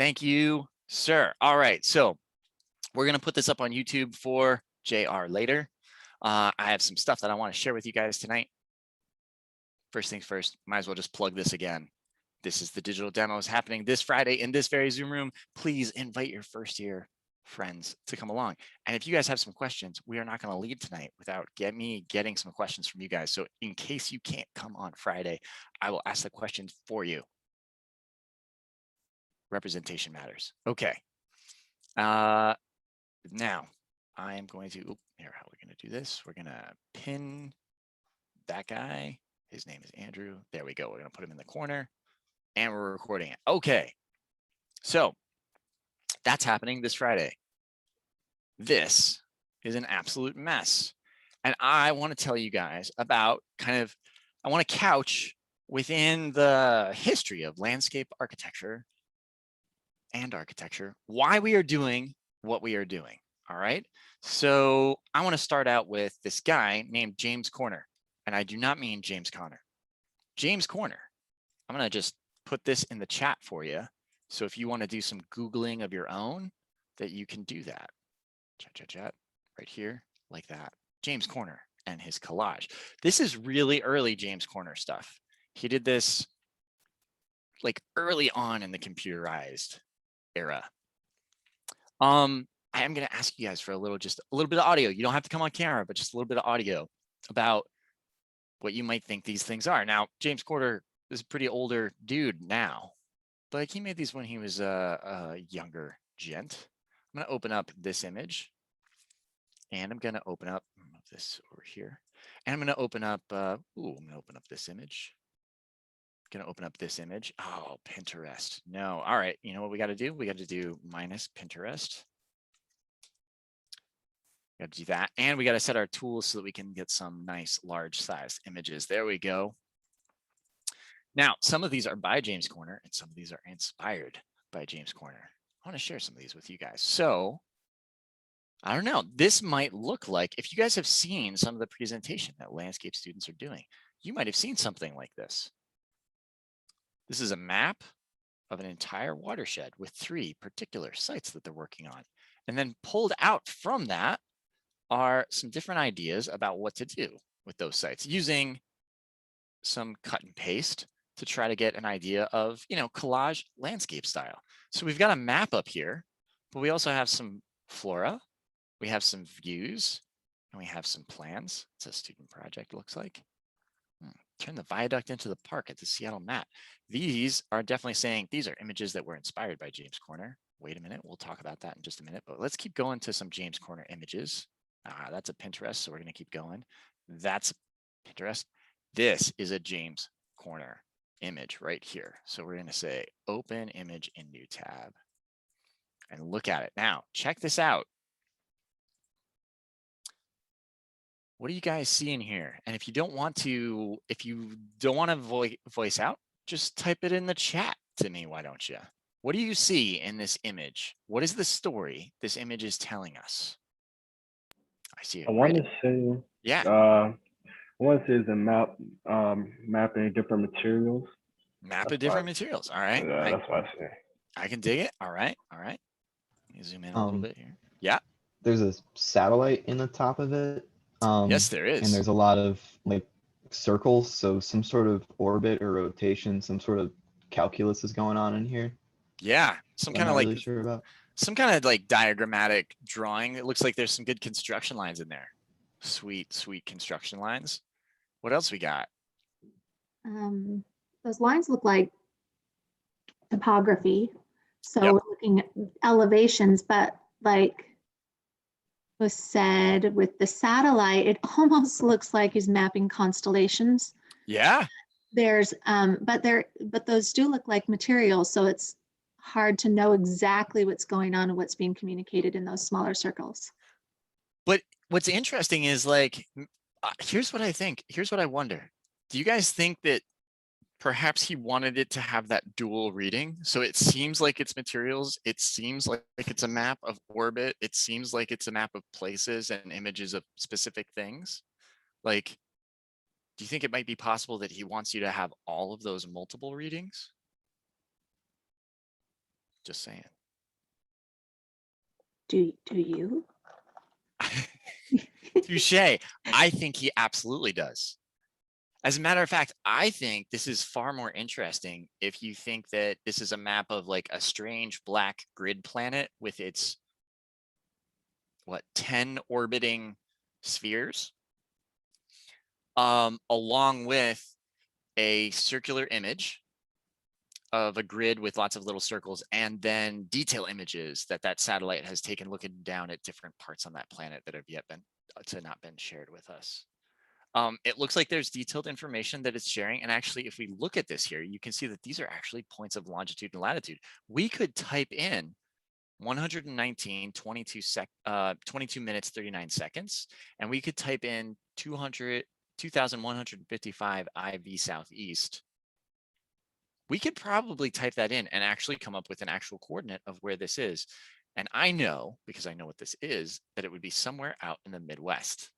Thank you, sir. All right, so we're going to put this up on YouTube for JR later. I have some stuff that I want to share with you guys tonight. First things first, might as well just plug this again. This is the digital demos happening this Friday in this very Zoom room. Please invite your first year friends to come along. And if you guys have some questions, we are not going to leave tonight without me getting some questions from you guys. So in case you can't come on Friday, I will ask the questions for you. Representation matters. Okay. Now I am going to, here, how are we going to do this? We're going to pin that guy. His name is Andrew. There we go. We're going to put him in the corner and we're recording it. Okay. So that's happening this Friday. This is an absolute mess. And I want to tell you guys about I want to couch within the history of landscape architecture and architecture, why we are doing what we are doing. All right. So I want to start out with this guy named James Corner. And I do not mean James Conner. James Corner. I'm going to just put this in the chat for you. So if you want to do some Googling of your own, that you can do that. Chat, right here, like that. James Corner and his collage. This is really early James Corner stuff. He did this like early on in the computerized era. I am going to ask you guys for just a little bit of audio. You don't have to come on camera, but just a little bit of audio about what you might think these things are. Now, James Corner is a pretty older dude now, but he made these when he was a younger gent. I'm going to open up this image and I'm going to open up this over here. And I'm going to open up, I'm going to open up this image. Going to open up this image. Oh, Pinterest. No. All right. You know what we got to do? We got to do minus Pinterest. We got to do that. And we got to set our tools so that we can get some nice large size images. There we go. Now, some of these are by James Corner and some of these are inspired by James Corner. I want to share some of these with you guys. So I don't know. This might look like, if you guys have seen some of the presentation that landscape students are doing, you might have seen something like this. This is a map of an entire watershed with 3 particular sites that they're working on. And then pulled out from that are some different ideas about what to do with those sites using some cut and paste to try to get an idea of, collage landscape style. So we've got a map up here, but we also have some flora, we have some views, and we have some plans. It's a student project, looks like. Turn the viaduct into the park at the Seattle Met. These are definitely saying these are images that were inspired by James Corner. Wait a minute, we'll talk about that in just a minute, but let's keep going to some James Corner images. That's a Pinterest, so we're going to keep going. That's Pinterest. This is a James Corner image right here. So we're going to say open image in new tab and look at it. Now, check this out. What do you guys see in here? And if you don't want to, voice out, just type it in the chat to me, why don't you? What do you see in this image? What is the story this image is telling us? I see it. I want to say, yeah. I want to say it's a map, mapping different materials. Map of different materials. All right. Yeah, that's what I say. I can dig it. All right. All right. Let me zoom in a little bit here. Yeah. There's a satellite in the top of it. Yes, there is. And there's a lot of like circles. So some sort of orbit or rotation, some sort of calculus is going on in here. Yeah. Some kind of like, really sure about. Some kind of like diagrammatic drawing. It looks like there's some good construction lines in there. Sweet, sweet construction lines. What else we got? Those lines look like topography. So we're looking at elevations, but like was said with the satellite, it almost looks like he's mapping constellations. Yeah. There's but those do look like materials, so it's hard to know exactly what's going on and what's being communicated in those smaller circles. But what's interesting is like, here's what I think. Here's what I wonder. Do you guys think that perhaps he wanted it to have that dual reading? So it seems like it's materials. It seems like it's a map of orbit. It seems like it's a map of places and images of specific things. Like, do you think it might be possible that he wants you to have all of those multiple readings? Just saying. Do you? Touche. I think he absolutely does. As a matter of fact, I think this is far more interesting if you think that this is a map of like a strange black grid planet with its, what, 10 orbiting spheres, along with a circular image of a grid with lots of little circles, and then detail images that that satellite has taken looking down at different parts on that planet that have yet been not been shared with us. It looks like there's detailed information that it's sharing. And actually, if we look at this here, you can see that these are actually points of longitude and latitude. We could type in 119, 22 minutes, 39 seconds, and we could type in 2,155 IV southeast. We could probably type that in and actually come up with an actual coordinate of where this is. And I know, because I know what this is, that it would be somewhere out in the Midwest.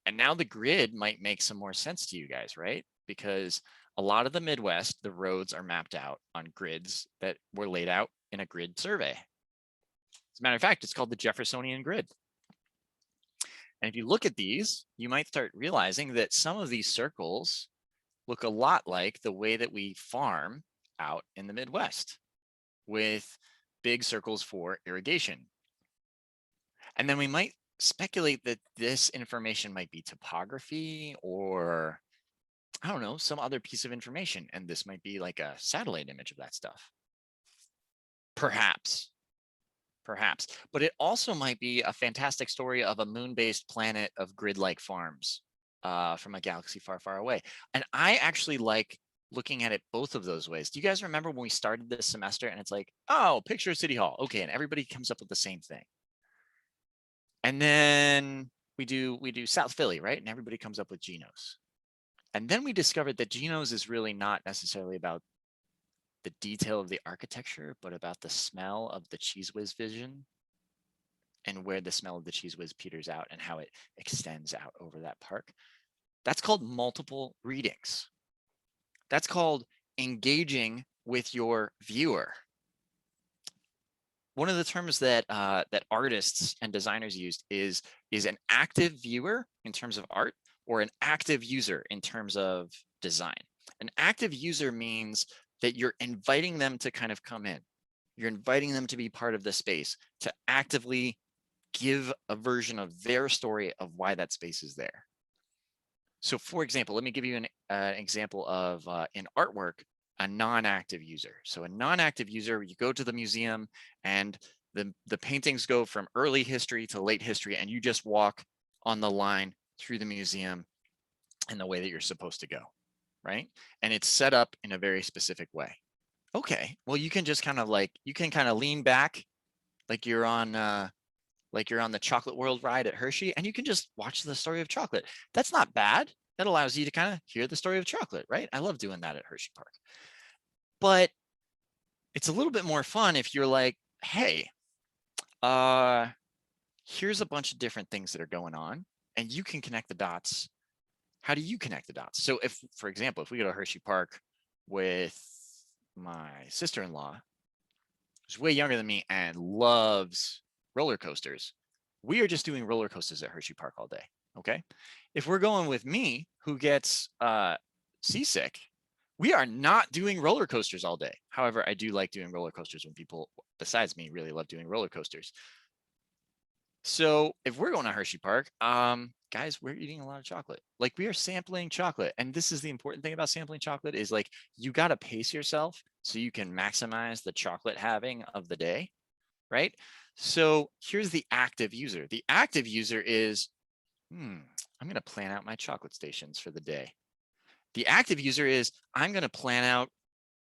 And now the grid might make some more sense to you guys, right? Because a lot of the Midwest, the roads are mapped out on grids that were laid out in a grid survey. As a matter of fact, it's called the Jeffersonian grid. And if you look at these, you might start realizing that some of these circles look a lot like the way that we farm out in the Midwest, with big circles for irrigation. And then we might speculate that this information might be topography, or I don't know, some other piece of information. And this might be like a satellite image of that stuff. Perhaps, but it also might be a fantastic story of a moon-based planet of grid-like farms from a galaxy far, far away. And I actually like looking at it both of those ways. Do you guys remember when we started this semester and it's like, oh, picture of City Hall. Okay, and everybody comes up with the same thing. And then we do South Philly, right? And everybody comes up with Geno's. And then we discovered that Geno's is really not necessarily about the detail of the architecture, but about the smell of the Cheese Whiz vision, and where the smell of the Cheese Whiz peters out and how it extends out over that park. That's called multiple readings. That's called engaging with your viewer. One of the terms that that artists and designers used is an active viewer in terms of art, or an active user in terms of design. An active user means that you're inviting them to kind of come in. You're inviting them to be part of the space, to actively give a version of their story of why that space is there. So for example, let me give you an example of in artwork, a non-active user. So a non-active user, you go to the museum and the paintings go from early history to late history, and you just walk on the line through the museum in the way that you're supposed to go, right? And it's set up in a very specific way. Okay, well, you can just kind of like, you can kind of lean back like you're on the Chocolate World ride at Hershey, and you can just watch the story of chocolate. That's not bad. That allows you to kind of hear the story of chocolate, right? I love doing that at Hershey Park. But it's a little bit more fun if you're like, hey, here's a bunch of different things that are going on, and you can connect the dots. How do you connect the dots? So if, for example, if we go to Hershey Park with my sister-in-law, who's way younger than me and loves roller coasters, we are just doing roller coasters at Hershey Park all day. Okay. If we're going with me, who gets seasick, we are not doing roller coasters all day. However, I do like doing roller coasters when people besides me really love doing roller coasters. So if we're going to Hershey Park, guys, we're eating a lot of chocolate. Like, we are sampling chocolate. And this is the important thing about sampling chocolate, is like, you got to pace yourself so you can maximize the chocolate having of the day, right? So here's the active user. The active user is, I'm going to plan out my chocolate stations for the day. The active user is, I'm going to plan out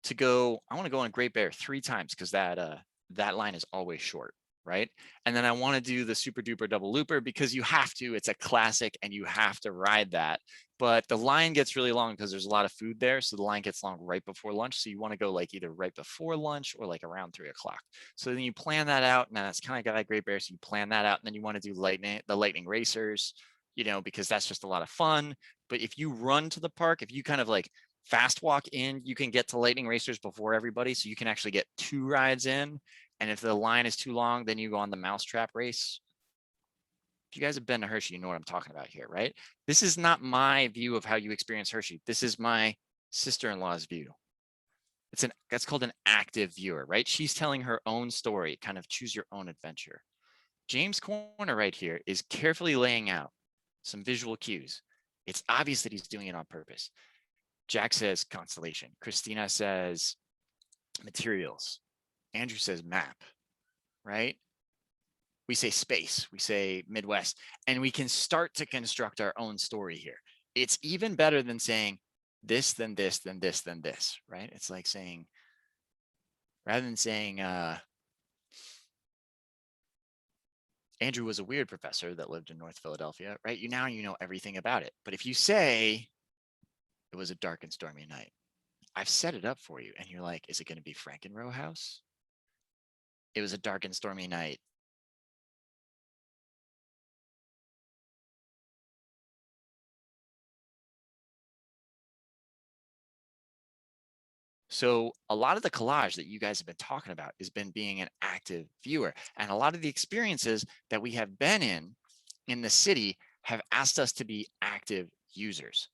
to go, I want to go on Great Bear 3 times because that line is always short, right? And then I want to do the super duper double looper because you have to, it's a classic and you have to ride that. But the line gets really long because there's a lot of food there. So the line gets long right before lunch. So you want to go like either right before lunch or like around 3 o'clock. So then you plan that out, and that's kind of got like Great Bear. So you plan that out, and then you want to do the lightning racers, you know, because that's just a lot of fun. But if you run to the park, if you kind of like fast walk in, you can get to Lightning Racers before everybody. So you can actually get 2 rides in. And if the line is too long, then you go on the mousetrap race. If you guys have been to Hershey, you know what I'm talking about here, right? This is not my view of how you experience Hershey. This is my sister-in-law's view. That's called an active viewer, right? She's telling her own story, kind of choose your own adventure. James Corner right here is carefully laying out some visual cues. It's obvious that he's doing it on purpose. Jack says constellation. Christina says materials. Andrew says map, right? We say space, we say Midwest, and we can start to construct our own story here. It's even better than saying this, then this, then this, then this, right? It's like saying, rather than saying, Andrew was a weird professor that lived in North Philadelphia, right? You know everything about it. But if you say it was a dark and stormy night, I've set it up for you. And you're like, is it going to be Frankenrow House? It was a dark and stormy night. So a lot of the collage that you guys have been talking about has been being an active viewer. And a lot of the experiences that we have been in the city have asked us to be active users.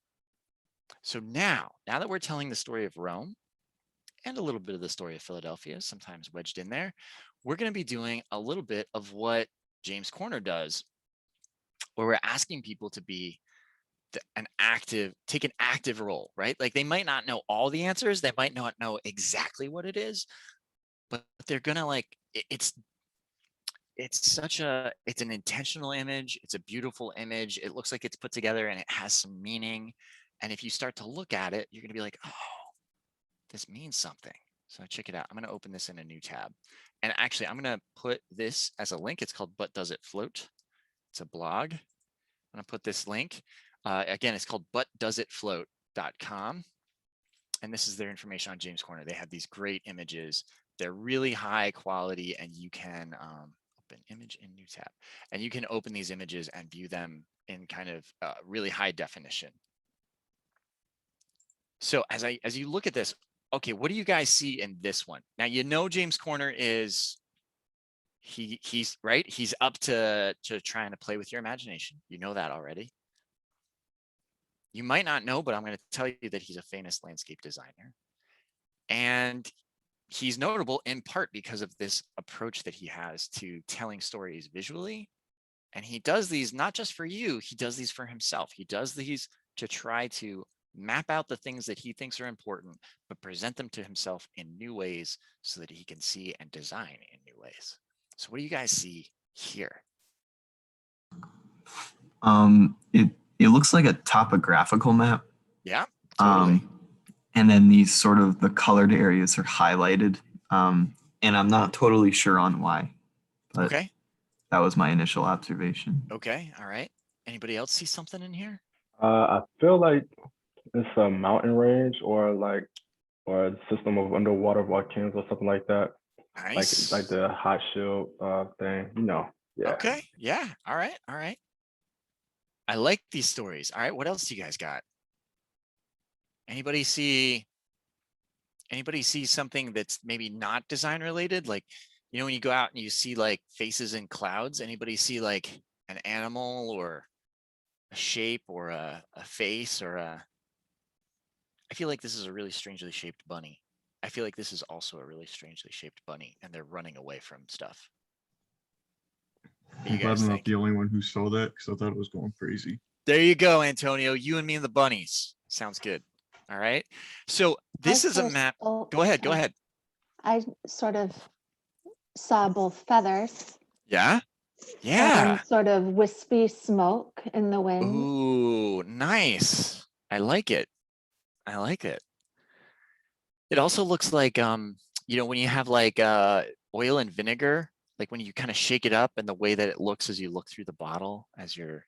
So now that we're telling the story of Rome and a little bit of the story of Philadelphia, sometimes wedged in there, we're going to be doing a little bit of what James Corner does, where we're asking people to be take an active role, right? Like they might not know all the answers. They might not know exactly what it is, but they're going to it's an intentional image. It's a beautiful image. It looks like it's put together and it has some meaning. And if you start to look at it, you're going to be like, oh, this means something. So check it out. I'm going to open this in a new tab. And actually, I'm going to put this as a link. It's called But Does It Float? It's a blog. I'm going to put this link. Again, it's called butdoesitfloat.com. And this is their information on James Corner. They have these great images. They're really high quality, and you can open image in new tab. And you can open these images and view them in kind of really high definition. So as you look at this, okay, what do you guys see in this one? Now, James Corner is, he's right. He's up to trying to play with your imagination. You know that already. You might not know, but I'm going to tell you that he's a famous landscape designer. And he's notable in part because of this approach that he has to telling stories visually. And he does these not just for you, he does these for himself. He does these to try to map out the things that he thinks are important, but present them to himself in new ways so that he can see and design in new ways. So what do you guys see here? It looks like a topographical map. Yeah, totally. And then these sort of the colored areas are highlighted. And I'm not totally sure on why, but Okay. that was my initial observation. Okay. All right. Anybody else see something in here? I feel like it's a mountain range or a system of underwater volcanoes or something like that. Nice. Like the hot shield thing, Yeah. Okay. Yeah. All right. All right. I like these stories. All right. What else do you guys got? Anybody see something that's maybe not design related? Like, when you go out and you see like faces in clouds, anybody see like an animal or a shape or a face or I feel like this is a really strangely shaped bunny. I feel like this is also a really strangely shaped bunny and they're running away from stuff. I'm glad I'm not the only one who saw that because I thought it was going crazy. There you go, Antonio. You and me and the bunnies. Sounds good. All right. So this is a map. Go ahead. Go ahead. I sort of saw both feathers. Yeah. Yeah. And sort of wispy smoke in the wind. Ooh, nice. I like it. I like it. It also looks like, when you have like oil and vinegar, like when you kind of shake it up and the way that it looks as you look through the bottle, as you're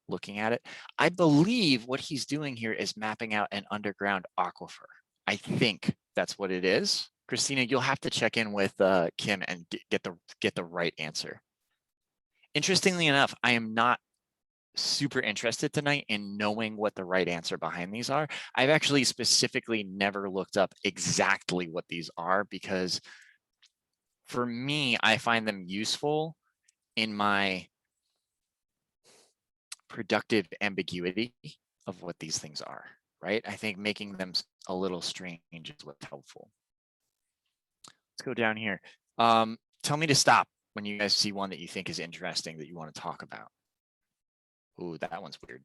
looking at it. I believe what he's doing here is mapping out an underground aquifer. I think that's what it is. Christina, you'll have to check in with Kim and get the right answer. Interestingly enough, I am not super interested tonight in knowing what the right answer behind these are. I've actually specifically never looked up exactly what these are because for me, I find them useful in my productive ambiguity of what these things are, right? I think making them a little strange is what's helpful. Let's go down here. Tell me to stop when you guys see one that you think is interesting that you want to talk about. Ooh, that one's weird.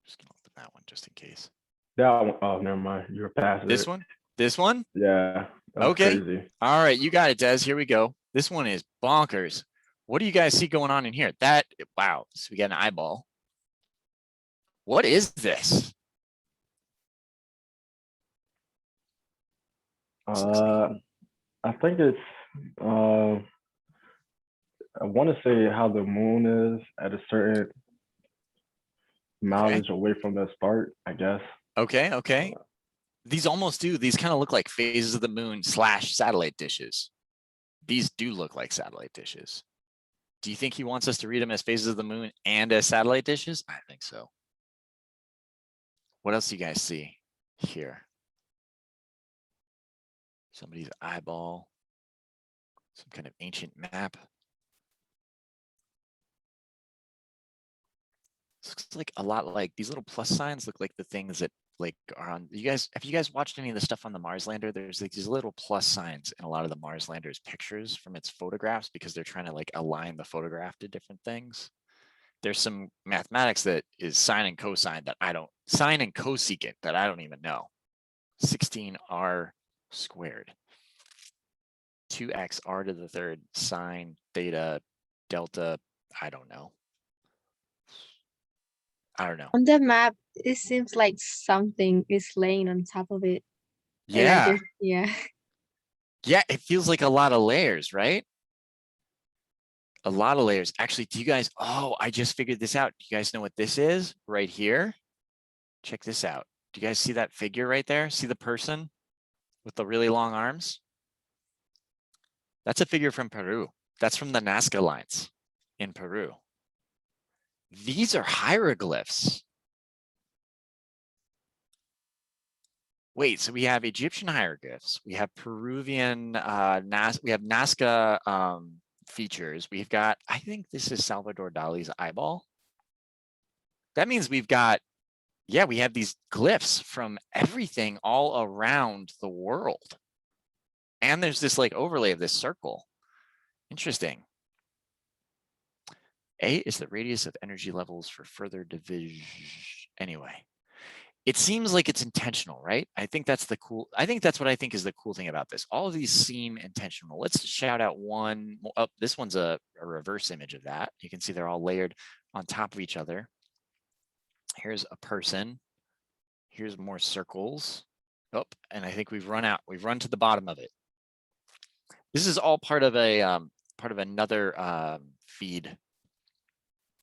Just gonna open that one just in case. That one, oh, never mind. You're past This it. one? This one? Yeah. That was Okay. crazy. All right, you got it, Des. Here we go. This one is bonkers. What do you guys see going on in here? That, wow. So we got an eyeball. What is this? I think it's I want to say how the moon is at a certain mileage away from the start, I guess. Okay. These almost do. These kind of look like phases of the moon / satellite dishes. These do look like satellite dishes. Do you think he wants us to read them as phases of the moon and as satellite dishes? I think so. What else do you guys see here? Somebody's eyeball. Some kind of ancient map. This looks like a lot like these little plus signs look like the things that like are on you guys. Have you guys watched any of the stuff on the Mars lander? There's like these little plus signs in a lot of the Mars lander's pictures from its photographs because they're trying to like align the photograph to different things. There's some mathematics that is sine and cosine that I don't sine and cosecant that I don't even know. 16r squared. 2x r to the third sine theta delta. I don't know. On the map, it seems like something is laying on top of it. And I Yeah. just, yeah. Yeah, it feels like a lot of layers, right? A lot of layers. Actually, do you guys, oh, I just figured this out. Do you guys know what this is right here? Check this out. Do you guys see that figure right there? See the person with the really long arms? That's a figure from Peru. That's from the Nazca lines in Peru. These are hieroglyphs. Wait, so we have Egyptian hieroglyphs. We have Peruvian, we have Nazca features. We've got, I think this is Salvador Dali's eyeball. That means we've got, yeah, we have these glyphs from everything all around the world. And there's this like overlay of this circle. Interesting. A is the radius of energy levels for further division. Anyway, it seems like it's intentional, right? I think that's the cool, I think that's what I think is the cool thing about this. All of these seem intentional. Let's shout out one. Oh, this one's a reverse image of that. You can see they're all layered on top of each other. Here's a person. Here's more circles. Oh, and I think we've run out. We've run to the bottom of it. This is all part of a part of another feed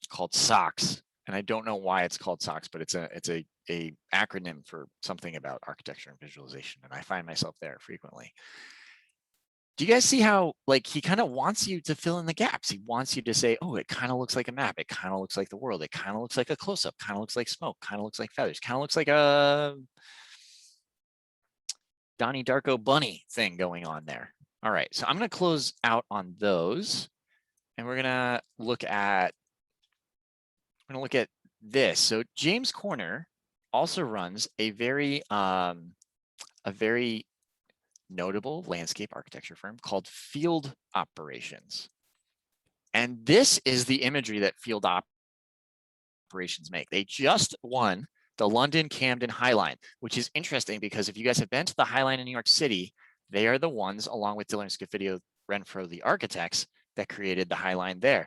called SOX, and I don't know why it's called SOX, but it's a acronym for something about architecture and visualization, and I find myself there frequently. Do you guys see how like he kind of wants you to fill in the gaps? He wants you to say, oh, it kind of looks like a map. It kind of looks like the world. It kind of looks like a close-up. Kind of looks like smoke. Kind of looks like feathers. Kind of looks like a Donnie Darko bunny thing going on there. All right, so I'm going to close out on those, and we're going to look at this. So James Corner also runs a very notable landscape architecture firm called Field Operations. And this is the imagery that Field Operations make. They just won the London Camden High Line, which is interesting because if you guys have been to the High Line in New York City, they are the ones, along with Dillon Scofidio Renfro, the architects, that created the High Line there.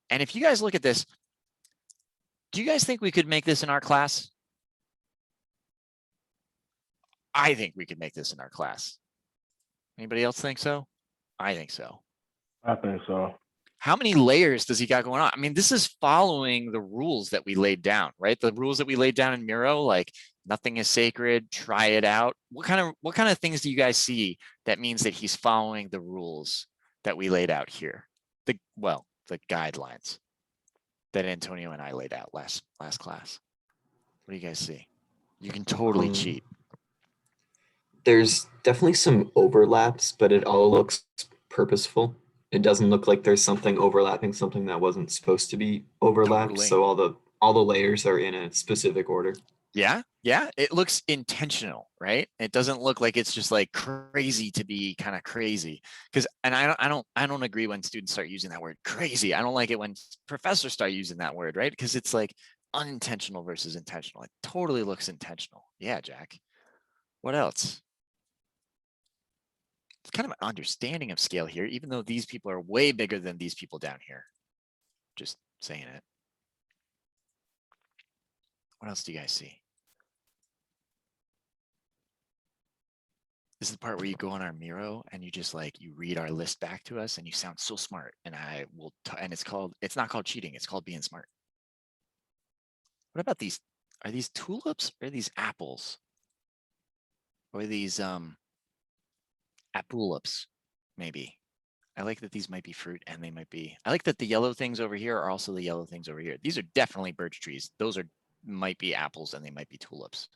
And if you guys look at this, do you guys think we could make this in our class? I think we could make this in our class. Anybody else think so? I think so. I think so. How many layers does he got going on? I mean, this is following the rules that we laid down, right? The rules that we laid down in Miro, like nothing is sacred, try it out. What kind of things do you guys see that means that he's following the rules that we laid out here? The guidelines. that Antonio and I laid out last class. What do you guys see? You can totally cheat. There's definitely some overlaps, but it all looks purposeful. It doesn't look like there's something overlapping something that wasn't supposed to be overlapped. Totally. So all the layers are in a specific order. Yeah, it looks intentional, right? It doesn't look like it's just like crazy to be kind of crazy. Because, and I don't agree when students start using that word crazy. I don't like it when professors start using that word, right? Because it's like unintentional versus intentional. It totally looks intentional. Yeah, Jack. What else? It's kind of an understanding of scale here, even though these people are way bigger than these people down here. Just saying it. What else do you guys see? This is the part where you go on our Miro and you just like, you read our list back to us and you sound so smart. And I will, and it's not called cheating. It's called being smart. What about these? Are these tulips or these apples? Or these apulips, maybe. I like that these might be fruit and they might be, I like that the yellow things over here are also the yellow things over here. These are definitely birch trees. Those might be apples and they might be tulips.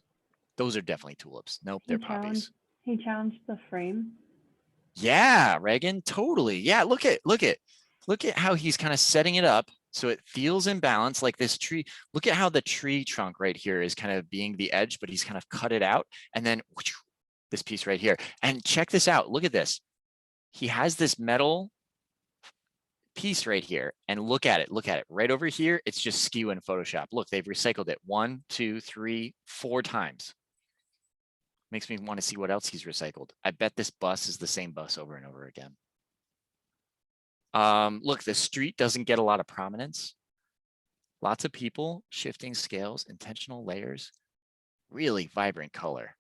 Those are definitely tulips. Nope, they're poppies. He challenged the frame. Yeah, Reagan, totally. Yeah, look at how he's kind of setting it up so it feels in balance like this tree. Look at how the tree trunk right here is kind of being the edge, but he's kind of cut it out. And then this piece right here. And check this out. Look at this. He has this metal piece right here and look at it right over here. It's just skew in Photoshop. Look, they've recycled it 1, 2, 3, 4 times. Makes me want to see what else he's recycled. I bet this bus is the same bus over and over again. Look, the street doesn't get a lot of prominence. Lots of people, shifting scales, intentional layers, really vibrant color.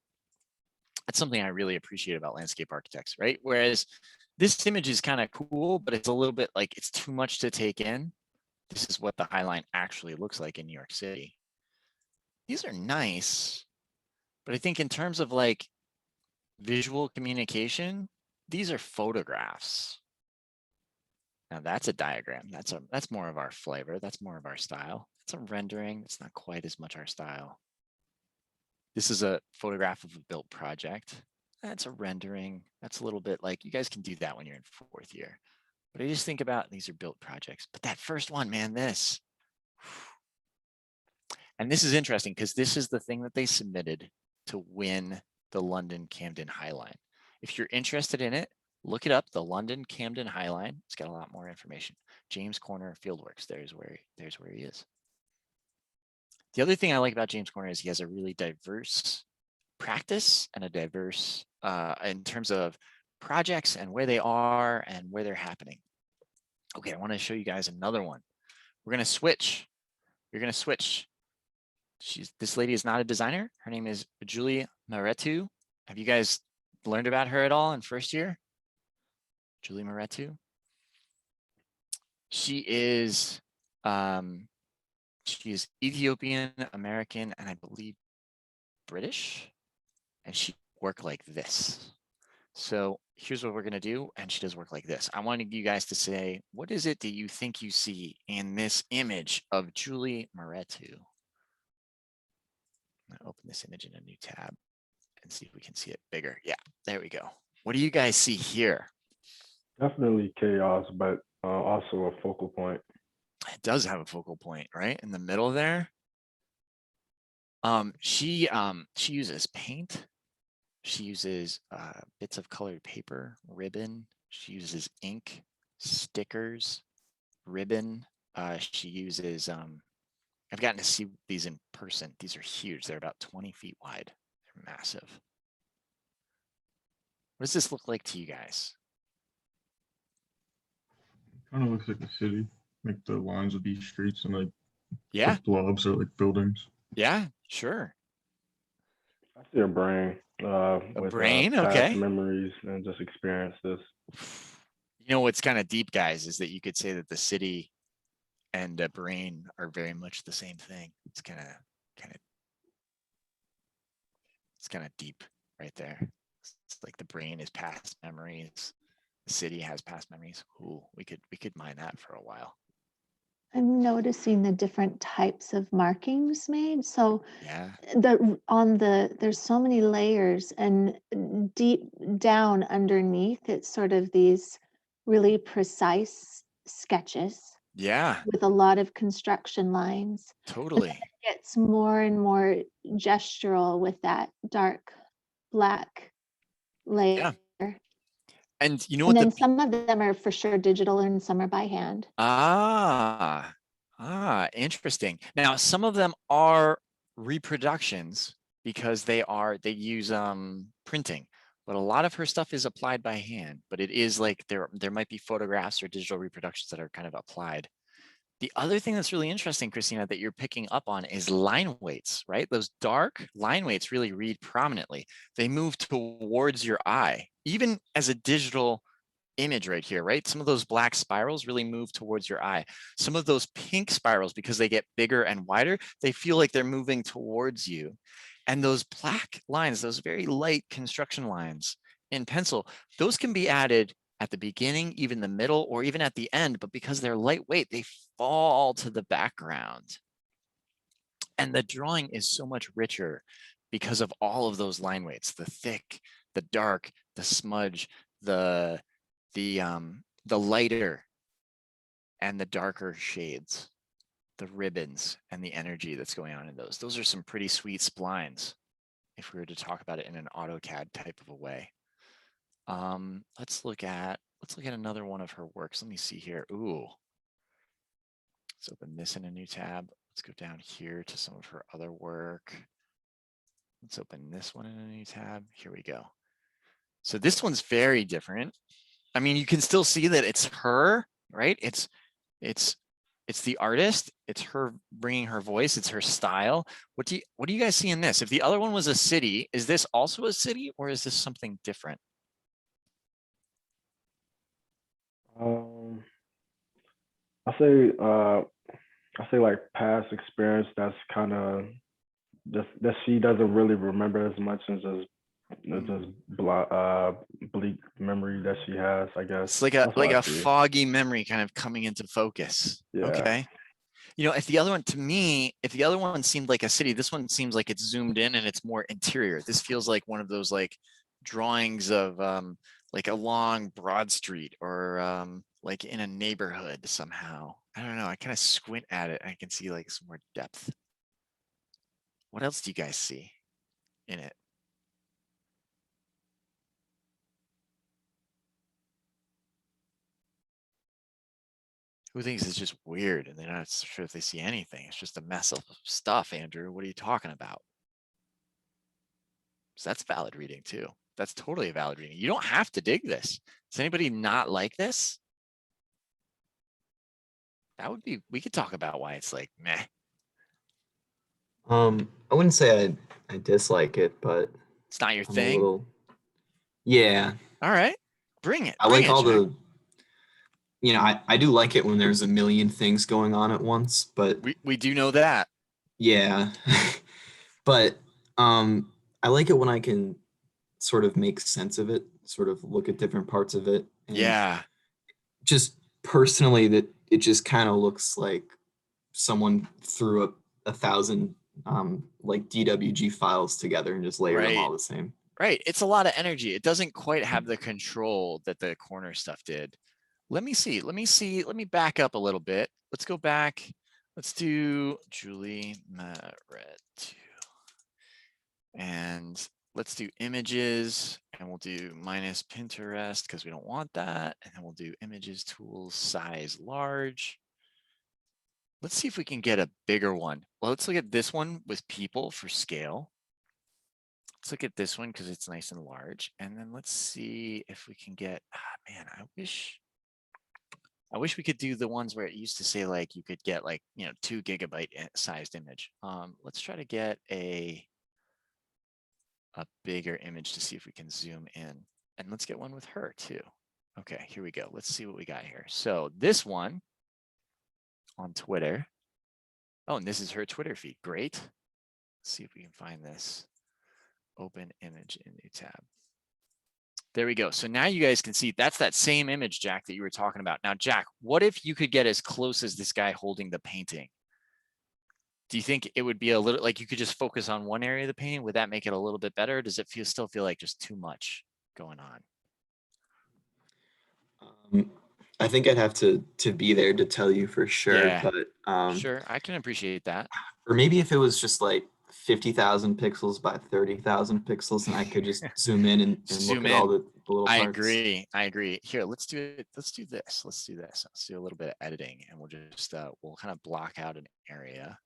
That's something I really appreciate about landscape architects, right? Whereas this image is kind of cool, but it's a little bit like it's too much to take in. This is what the High Line actually looks like in New York City. These are nice. But I think in terms of like visual communication, these are photographs. Now that's a diagram. That's more of our flavor. That's more of our style. It's a rendering. It's not quite as much our style. This is a photograph of a built project. That's a rendering. That's a little bit like you guys can do that when you're in 4th year. But I just think about these are built projects. But that first one, man, this. And this is interesting because this is the thing that they submitted to win the London Camden High Line. If you're interested in it, look it up, the London Camden High Line. It's got a lot more information. James Corner Fieldworks, there's where he is. The other thing I like about James Corner is he has a really diverse practice and a diverse in terms of projects and where they are and where they're happening. Okay, I want to show you guys another one. We're going to switch. You're going to switch. This lady is not a designer. Her name is Julie Maretu. Have you guys learned about her at all in 1st year? Julie Maretu. She is Ethiopian American and I believe British. And she worked like this. So here's what we're going to do. And she does work like this. I wanted you guys to say, what is it that you think you see in this image of Julie Maretu? I'm gonna open this image in a new tab and see if we can see it bigger. Yeah, there we go. What do you guys see here? Definitely chaos, but also a focal point. It does have a focal point, right? In the middle there. She uses paint. She uses bits of colored paper, ribbon. She uses ink, stickers, ribbon. She uses I've gotten to see these in person. These are huge. They're about 20 feet wide. They're massive. What does this look like to you guys? Kind of looks like a city, like the lines of these streets and like Yeah, blobs are like buildings. yeah, sure. I see a brain. With brain, past okay. memories and just experiences. You know what's kind of deep, guys, is that you could say that the city and a brain are very much the same thing. It's kind of deep right there. It's like the brain is past memories. The city has past memories. Ooh, we could mine that for a while. I'm noticing the different types of markings made. So Yeah. there's so many layers, and deep down underneath, it's sort of these really precise sketches Yeah, with a lot of construction lines. totally. Gets more and more gestural with that dark black layer. And you know And what then some of them are for sure digital and some are by hand. Interesting. Now, some of them are reproductions because they use printing, but a lot of her stuff is applied by hand, but it is like there might be photographs or digital reproductions that are kind of applied. The other thing that's really interesting, Christina, that you're picking up on is line weights, right? Those dark line weights really read prominently. They move towards your eye, even as a digital image right here, right? Some of those black spirals really move towards your eye. Some of those pink spirals, because they get bigger and wider, they feel like they're moving towards you. And those black lines, those very light construction lines in pencil, those can be added at the beginning, even the middle, or even at the end, but because they're lightweight, they fall to the background. And the drawing is so much richer because of all of those line weights, the thick, the dark, the smudge, the lighter and the darker shades, the ribbons and the energy that's going on in those. Those are some pretty sweet splines if we were to talk about it in an AutoCAD type of a way. Let's look at another one of her works. Let me see here. Ooh. Let's open this in a new tab. Let's go down here to some of her other work. Let's open this one in a new tab. Here we go. So this one's very different. I mean, you can still see that it's her, right? It's the artist. It's her bringing her voice. It's her style. What do you guys see in this? If the other one was a city, is this also a city or is this something different? I say like past experience that's kind of just that she doesn't really remember as much as just bleak memory that she has, I guess. It's like That's what I a see. foggy memory kind of coming into focus. Yeah. Okay. You know, if the other one, to me, if the other one seemed like a city, this one seems like it's zoomed in and it's more interior. This feels like one of those like drawings of like along Broad Street or like in a neighborhood somehow. I don't know. I kind of squint at it. I can see like some more depth. What else do you guys see in it? Who thinks it's just weird and they're not sure if they see anything? It's just a mess of stuff, Andrew. What are you talking about? So that's valid reading too. That's totally a valid reading. You don't have to dig this. Does anybody not like this? That would be, we could talk about why it's like meh. I wouldn't say I dislike it, but It's not your I'm a thing. little. Yeah, All right, bring it. I bring like it, all Jack. the. You know, I do like it when there's a million things going on at once, but We do know that. yeah, but I like it when I can sort of make sense of it, sort of look at different parts of it. And Yeah. just personally, that it just kind of looks like someone threw a thousand like DWG files together and just layered them all the same. Right. It's a lot of energy. It doesn't quite have the control that the corner stuff did. Let me see. Let me back up a little bit. Let's go back. Let's do Julie Maret. And let's do images and we'll do minus Pinterest because we don't want that. And then we'll do images, tools, size, large. Let's see if we can get a bigger one. Well, let's look at this one with people for scale. Let's look at this one because it's nice and large. And then let's see if we can get, man, I wish we could do the ones where it used to say like you could get like, 2 GB sized image. Let's try to get a bigger image to see if we can zoom in. And let's get one with her too. Okay, here we go. Let's see what we got here. So this one on Twitter. Oh, and this is her Twitter feed. Great. Let's see if we can find this. Open image in new tab. There we go. So now you guys can see that's that same image, Jack, that you were talking about. Now, Jack, what if you could get as close as this guy holding the painting? Do you think it would be a little like you could just focus on one area of the painting? Would that make it a little bit better? Or does it still feel like just too much going on? I think I'd have to be there to tell you for sure, Yeah. but Sure, I can appreciate that. or maybe if it was just like 50,000 pixels by 30,000 pixels, and I could just zoom in and look Zoom at all in. the little I parts. agree. I agree. Here, let's do it. Let's do this. Let's do this. Let's do a little bit of editing, and we'll just we'll kind of block out an area,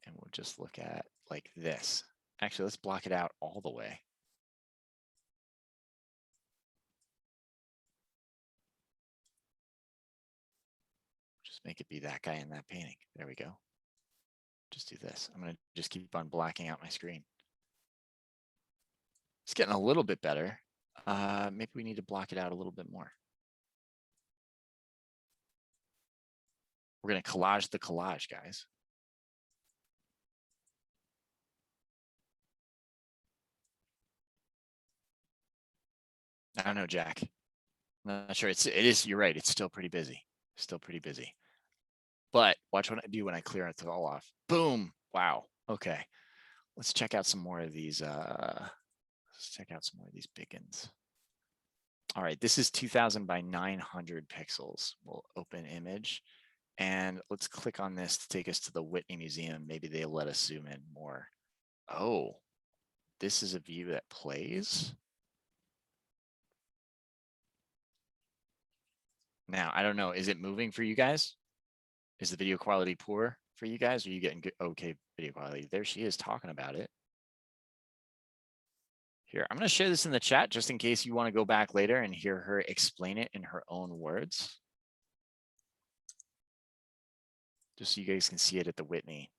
and we'll just look at like this. Actually, let's block it out all the way. Just make it be that guy in that painting. There we go. Just do this. I'm gonna just keep on blacking out my screen. It's getting a little bit better. Maybe we need to block it out a little bit more. We're gonna collage the collage, guys. I don't know, Jack. I'm not sure. It is. You're right. It's still pretty busy. Still pretty busy. But watch what I do when I clear it all off. Boom. Wow. Okay. Let's check out some more of these. Let's check out some more of these biggins. All right. This is 2000 by 900 pixels. We'll open image. And let's click on this to take us to the Whitney Museum. Maybe they'll let us zoom in more. Oh, this is a view that plays. Now, I don't know. Is it moving for you guys? Is the video quality poor for you guys? Or are you getting good, okay video quality? There she is talking about it. Here, I'm going to share this in the chat just in case you want to go back later and hear her explain it in her own words. Just so you guys can see it at the Whitney.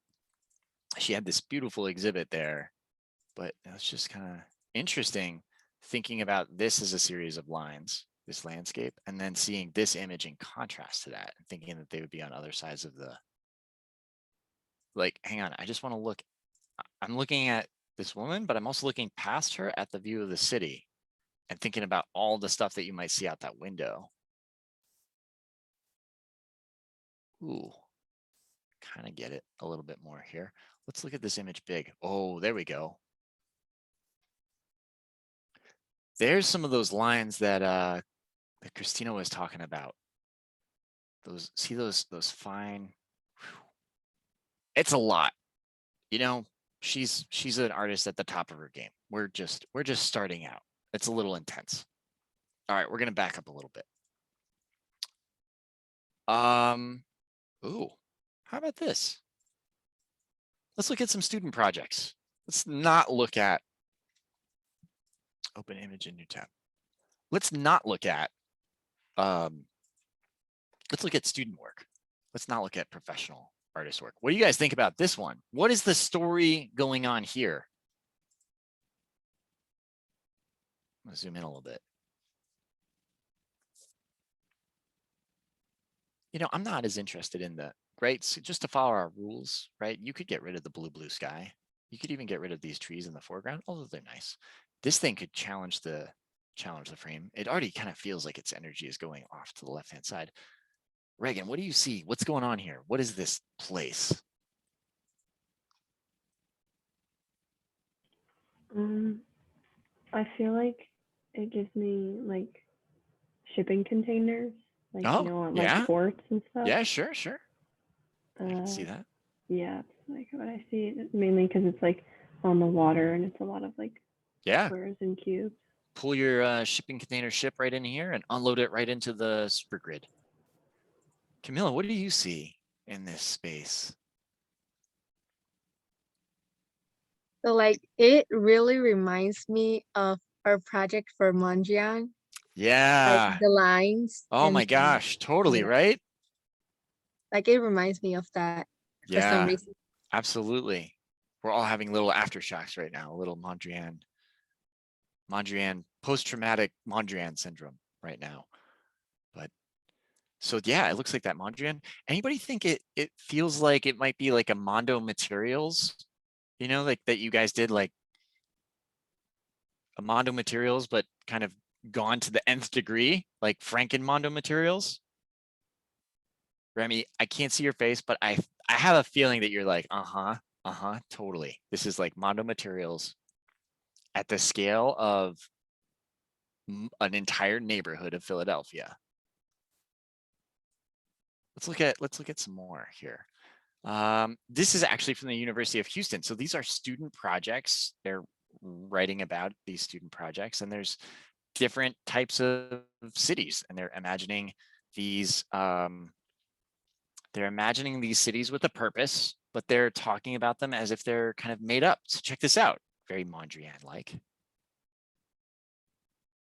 She had this beautiful exhibit there, but it's just kind of interesting thinking about this as a series of lines, this landscape, and then seeing this image in contrast to that and thinking that they would be on other sides of the, like, hang on, I just want to look, I'm looking at this woman, but I'm also looking past her at the view of the city and thinking about all the stuff that you might see out that window. Ooh. Kind of get it a little bit more here. Let's look at this image big. Oh, there we go. There's some of those lines that that Christina was talking about. Those, see those fine. Whew. It's a lot. You know, she's an artist at the top of her game. We're just starting out. It's a little intense. All right, we're gonna back up a little bit. Ooh. How about this? Let's look at some student projects. Let's not look at open image in new tab. Let's not look at let's look at student work. Let's not look at professional artist work. What do you guys think about this one? What is the story going on here? I'm gonna zoom in a little bit. You know, I'm not as interested in the right. So just to follow our rules, right? You could get rid of the blue sky. You could even get rid of these trees in the foreground, although they're nice. This thing could challenge the frame. It already kind of feels like its energy is going off to the left-hand side. Reagan, what do you see? What's going on here? What is this place? I feel like it gives me like shipping containers, like Oh, you know, on, yeah. like ports and stuff. Yeah, sure. I can see that. Yeah, it's like what I see mainly because it's like on the water and it's a lot of like Yeah. squares and cubes. Pull your shipping container ship right in here and unload it right into the super grid. Camilla, what do you see in this space? So like it really reminds me of our project for Mondrian, Yeah. like the lines. Oh and my stuff. gosh, totally, Yeah. right? Like it reminds me of that for some Yeah, reason. absolutely. We're all having little aftershocks right now, a little Mondrian post-traumatic Mondrian syndrome right now. But so yeah, it looks like that Mondrian. Anybody think it feels like it might be like a Mondo Materials, you know, like that you guys did like a Mondo Materials, but kind of gone to the nth degree, like Franken Mondo Materials? Remy, I can't see your face, but I have a feeling that you're like, totally. This is like Mondo Materials at the scale of an entire neighborhood of Philadelphia. Let's look at some more here. This is actually from the University of Houston. So these are student projects. They're writing about these student projects, and there's different types of cities, and they're imagining these cities with a purpose, but they're talking about them as if they're kind of made up. So check this out, very Mondrian-like.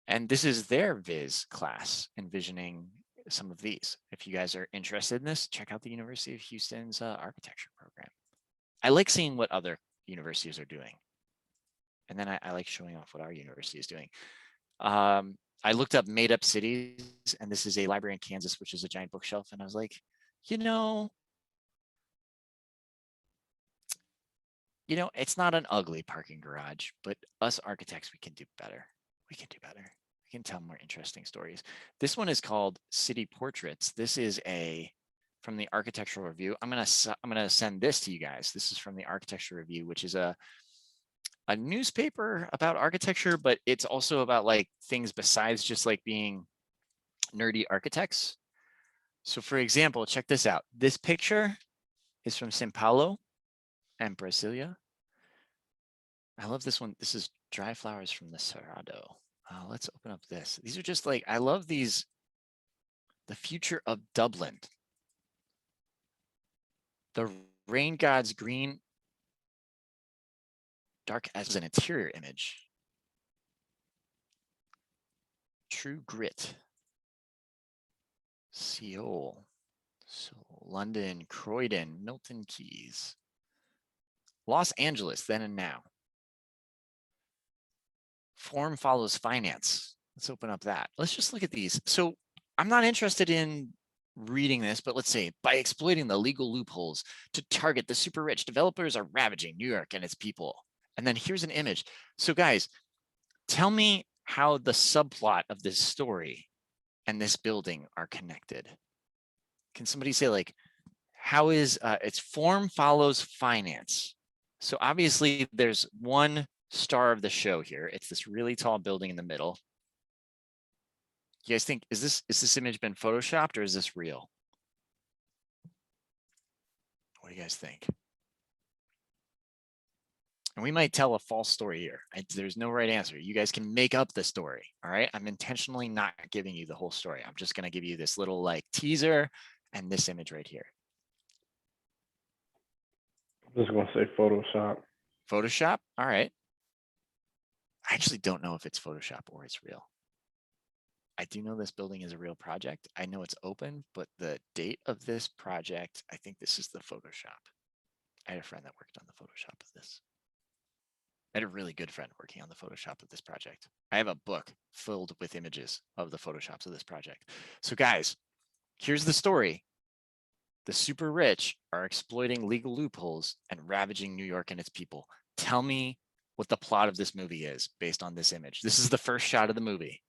And this is their Viz class, envisioning some of these. If you guys are interested in this, check out the University of Houston's architecture program. I like seeing what other universities are doing. And then I like showing off what our university is doing. I looked up made up cities, and this is a library in Kansas, which is a giant bookshelf. And I was like, you know, it's not an ugly parking garage, but us architects, we can do better. We can do better. We can tell more interesting stories. This one is called City Portraits. This is from the Architectural Review. I'm gonna send this to you guys. This is from the Architectural Review, which is a newspaper about architecture, but it's also about like things besides just like being nerdy architects. So for example, check this out. This picture is from São Paulo and Brasilia. I love this one. This is dry flowers from the Cerrado. Let's open up this. These are just like, I love these, the future of Dublin. The rain god's green, dark as an interior image. True grit. Seoul. So London, Croydon, Milton Keynes. Los Angeles, then and now. Form follows finance. Let's open up that. Let's just look at these. So I'm not interested in reading this, but let's say by exploiting the legal loopholes to target the super rich, developers are ravaging New York and its people. And then here's an image. So guys, tell me how the subplot of this story and this building are connected. Can somebody say like, how is its form follows finance? So obviously there's one star of the show here. It's this really tall building in the middle. You guys think, is this image been photoshopped or is this real? What do you guys think? And we might tell a false story here. There's no right answer. You guys can make up the story. All right. I'm intentionally not giving you the whole story. I'm just going to give you this little like teaser and this image right here. I'm just gonna say Photoshop. Photoshop. All right. I actually don't know if it's Photoshop or it's real. I do know this building is a real project. I know it's open, but the date of this project, I think this is the Photoshop. I had a friend that worked on the Photoshop of this. I had a really good friend working on the Photoshop of this project. I have a book filled with images of the Photoshops of this project. So guys, here's the story. The super rich are exploiting legal loopholes and ravaging New York and its people. Tell me what the plot of this movie is based on this image. This is the first shot of the movie.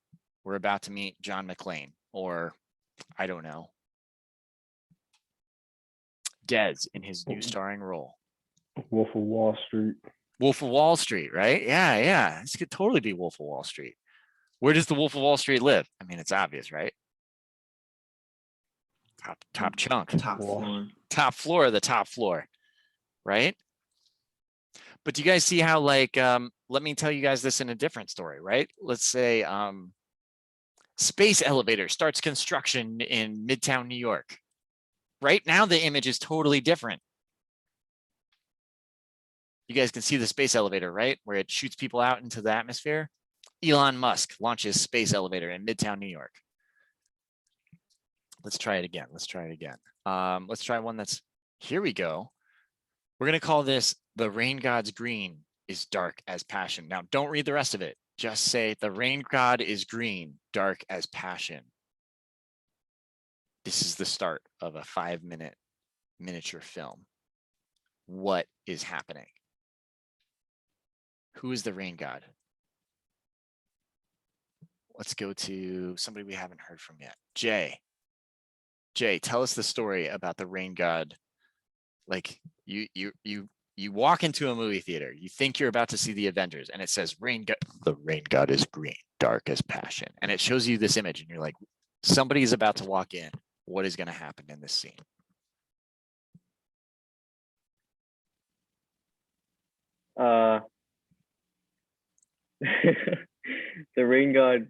We're about to meet John McClane, or I don't know, Dez in his new starring role. Wolf of Wall Street. Wolf of Wall Street, right? Yeah. This could totally be Wolf of Wall Street. Where does the Wolf of Wall Street live? I mean, it's obvious, right? Top chunk. Top floor. Top floor of the top floor, right? But do you guys see how, like, let me tell you guys this in a different story, right? Let's say space elevator starts construction in Midtown New York. Right now, the image is totally different. You guys can see the space elevator, right? Where it shoots people out into the atmosphere. Elon Musk launches space elevator in Midtown New York. Let's try it again. Let's try one that's, here we go. We're going to call this the rain god's green is dark as passion. Now, don't read the rest of it. Just say the rain god is green, dark as passion. This is the start of a 5-minute miniature film. What is happening? Who is the rain god? let's go to somebody we haven't heard from yet. Jay. Jay, tell us the story about the rain god. Like you walk into a movie theater, you think you're about to see the Avengers, and it says the rain god is green, dark as passion. And it shows you this image, and you're like, somebody is about to walk in. What is going to happen in this scene? The rain god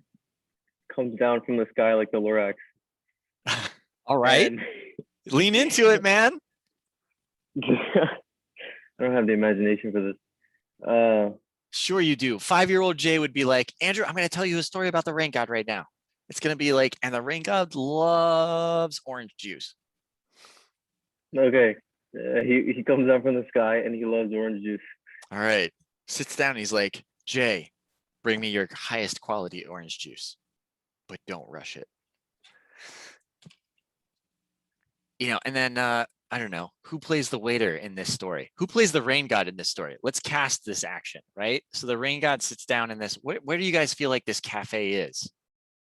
comes down from the sky like the Lorax. All right. and- Lean into it, man. I don't have the imagination for this. Sure you do. 5-year-old Jay would be like, Andrew, I'm going to tell you a story about the rain god right now. It's going to be like, and the rain god loves orange juice. Okay. He comes down from the sky and he loves orange juice. All right. Sits down. And he's like, Jay, bring me your highest quality orange juice, but don't rush it. You know, and then I don't know, who plays the waiter in this story? Who plays the rain god in this story? Let's cast this action, right? So the rain god sits down in this. Where do you guys feel like this cafe is?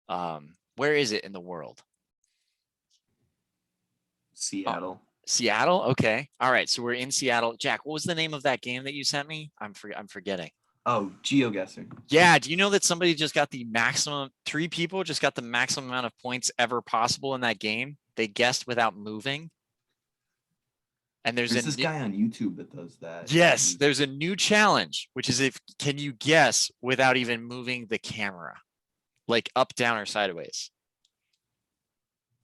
Where is it in the world? Seattle. Seattle? Okay. All right. So we're in Seattle. Jack, what was the name of that game that you sent me? I'm forgetting. Oh, GeoGuessr. Yeah. Do you know that somebody just got the maximum, 3 people just got the maximum amount of points ever possible in that game? They guessed without moving. And there's this guy on YouTube that does that. Yes, there's a new challenge, which is can you guess without even moving the camera? Like up, down, or sideways?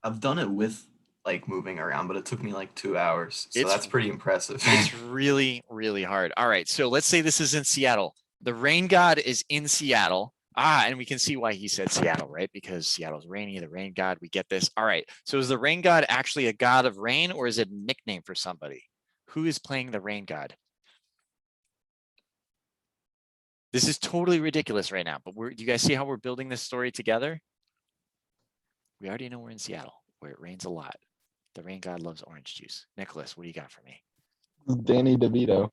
I've done it with like moving around, but it took me like 2 hours. So that's pretty impressive. It's really, really hard. All right. So let's say this is in Seattle. The rain god is in Seattle. And we can see why he said Seattle, right? Because Seattle's rainy, the rain god, we get this. All right. So is the rain god actually a god of rain, or is it a nickname for somebody? Who is playing the rain god? This is totally ridiculous right now, but do you guys see how we're building this story together? We already know we're in Seattle, where it rains a lot. The rain god loves orange juice. Nicholas, what do you got for me? Danny DeVito.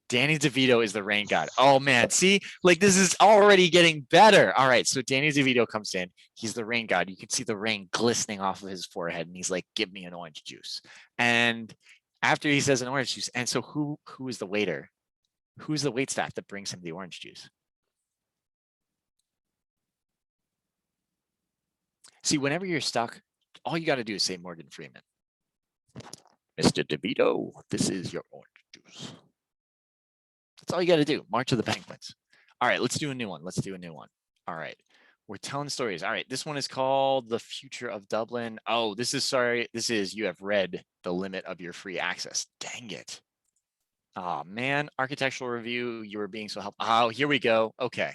Danny DeVito is the rain god. Oh man, see, like this is already getting better. All right, so Danny DeVito comes in. He's the rain god. You can see the rain glistening off of his forehead, and he's like, "Give me an orange juice." And after he says an orange juice, and so who is the waiter? Who's the wait staff that brings him the orange juice? See, whenever you're stuck, all you got to do is say Morgan Freeman. Mr. DeVito, this is your orange juice. That's all you got to do. March of the Penguins. All right, let's do a new one. Let's do a new one. All right. We're telling stories. All right. This one is called The Future of Dublin. Oh, this is you have read the limit of your free access. Dang it. Oh, man. Architectural review. You were being so helpful. Oh, here we go. Okay.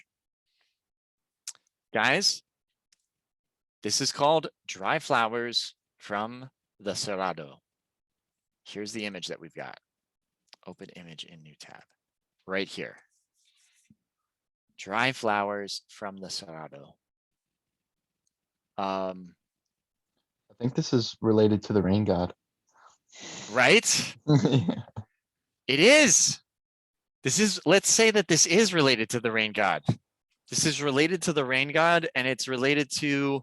Guys, this is called Dry Flowers from the Cerrado. Here's the image that we've got. Open image in new tab. Right here. Dry flowers from the Cerrado. I think this is related to the rain god. Right? Yeah. It is. Let's say that this is related to the rain god. This is related to the rain god, and it's related to,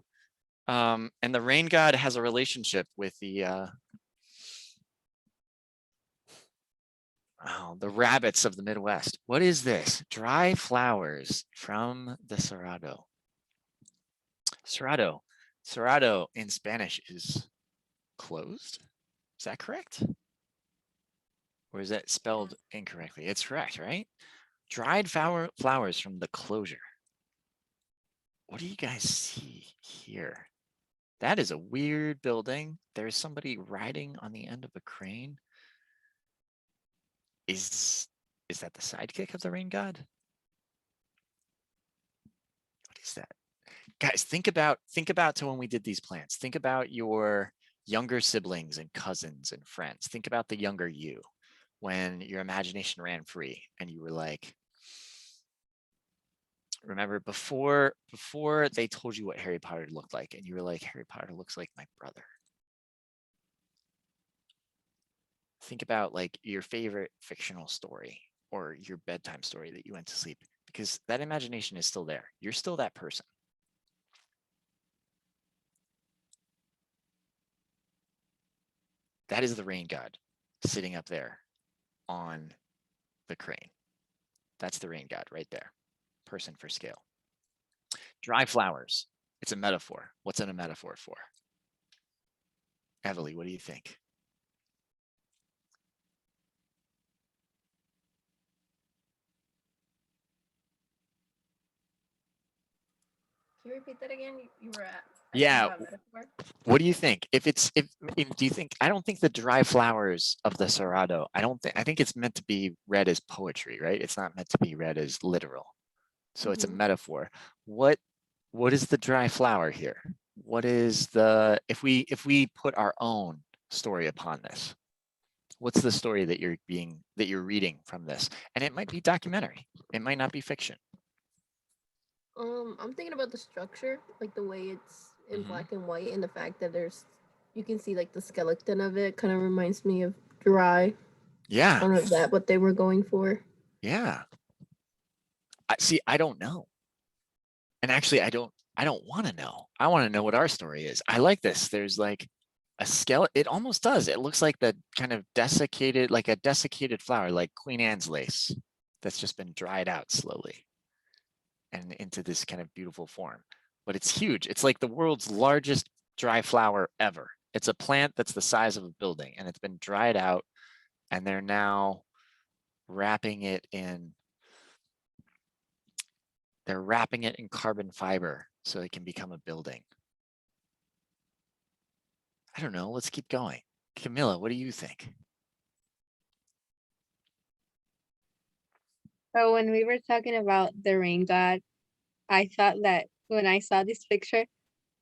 and the rain god has a relationship with the rabbits of the Midwest. What is this? Dry flowers from the Cerrado. Cerrado in Spanish is closed. Is that correct? Or is that spelled incorrectly? It's correct, right? Dried flowers from the closure. What do you guys see here? That is a weird building. There's somebody riding on the end of a crane. Is that the sidekick of the rain god? What is that? Guys, think about to when we did these plans. Think about your younger siblings and cousins and friends. Think about the younger you when your imagination ran free and you were like, remember before they told you what Harry Potter looked like and you were like, Harry Potter looks like my brother. Think about like your favorite fictional story or your bedtime story that you went to sleep, because that imagination is still there. You're still that person. That is the rain god sitting up there on the crane. That's the rain god right there. Person for scale. Dry flowers. It's a metaphor. What's it a metaphor for? Evely, what do you think? Can you repeat that again? You were at. Yeah. Metaphor? What do you think? If do you think, I don't think the dry flowers of the Cerrado, I think it's meant to be read as poetry, right? It's not meant to be read as literal. So it's a metaphor. What is the dry flower here? What is if we put our own story upon this, what's the story that you're reading from this? And it might be documentary. It might not be fiction. I'm thinking about the structure, like the way it's in black and white, and the fact that you can see like the skeleton of it. Kind of reminds me of Dry. Yeah. I don't know if that's what they were going for. Yeah. I don't know. And actually, I don't want to know. I want to know what our story is. I like this. There's like a skeleton. It almost does. It looks like the kind of desiccated, like a desiccated flower, like Queen Anne's lace that's just been dried out slowly and into this kind of beautiful form. But it's huge. It's like the world's largest dry flower ever. It's a plant that's the size of a building, and it's been dried out, and they're now wrapping it in carbon fiber so it can become a building. I don't know. Let's keep going. Camilla, what do you think? So when we were talking about the rain god, I thought that when I saw this picture,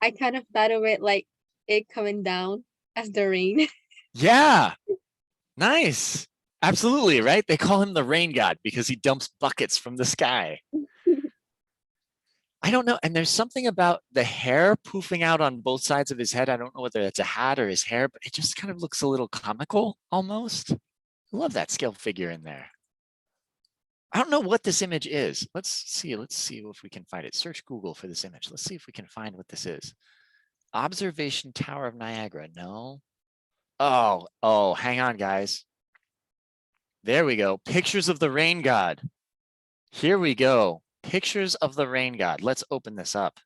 I kind of thought of it like it coming down as the rain. Yeah, nice. Absolutely, right? They call him the rain god because he dumps buckets from the sky. I don't know. And there's something about the hair poofing out on both sides of his head. I don't know whether it's a hat or his hair, but it just kind of looks a little comical almost. I love that scale figure in there. I don't know what this image is. Let's see if we can find it. Search Google for this image. Let's see if we can find what this is. Observation Tower of Niagara. No. Oh, hang on, guys. There we go. Pictures of the rain god. Here we go. Pictures of the rain god. Let's open this up.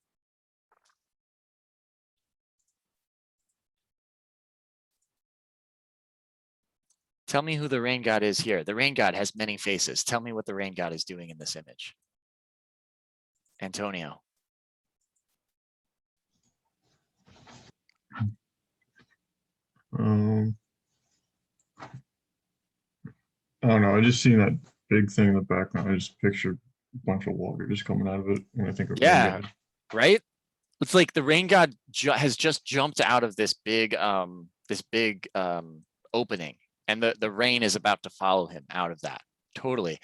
Tell me who the rain god is here. The rain god has many faces. Tell me what the rain god is doing in this image. Antonio. I don't know. I just seen that big thing in the background. I just pictured a bunch of water just coming out of it. And I think of Yeah, right? It's like the rain god has just jumped out of this big opening, and the rain is about to follow him out of that. Totally.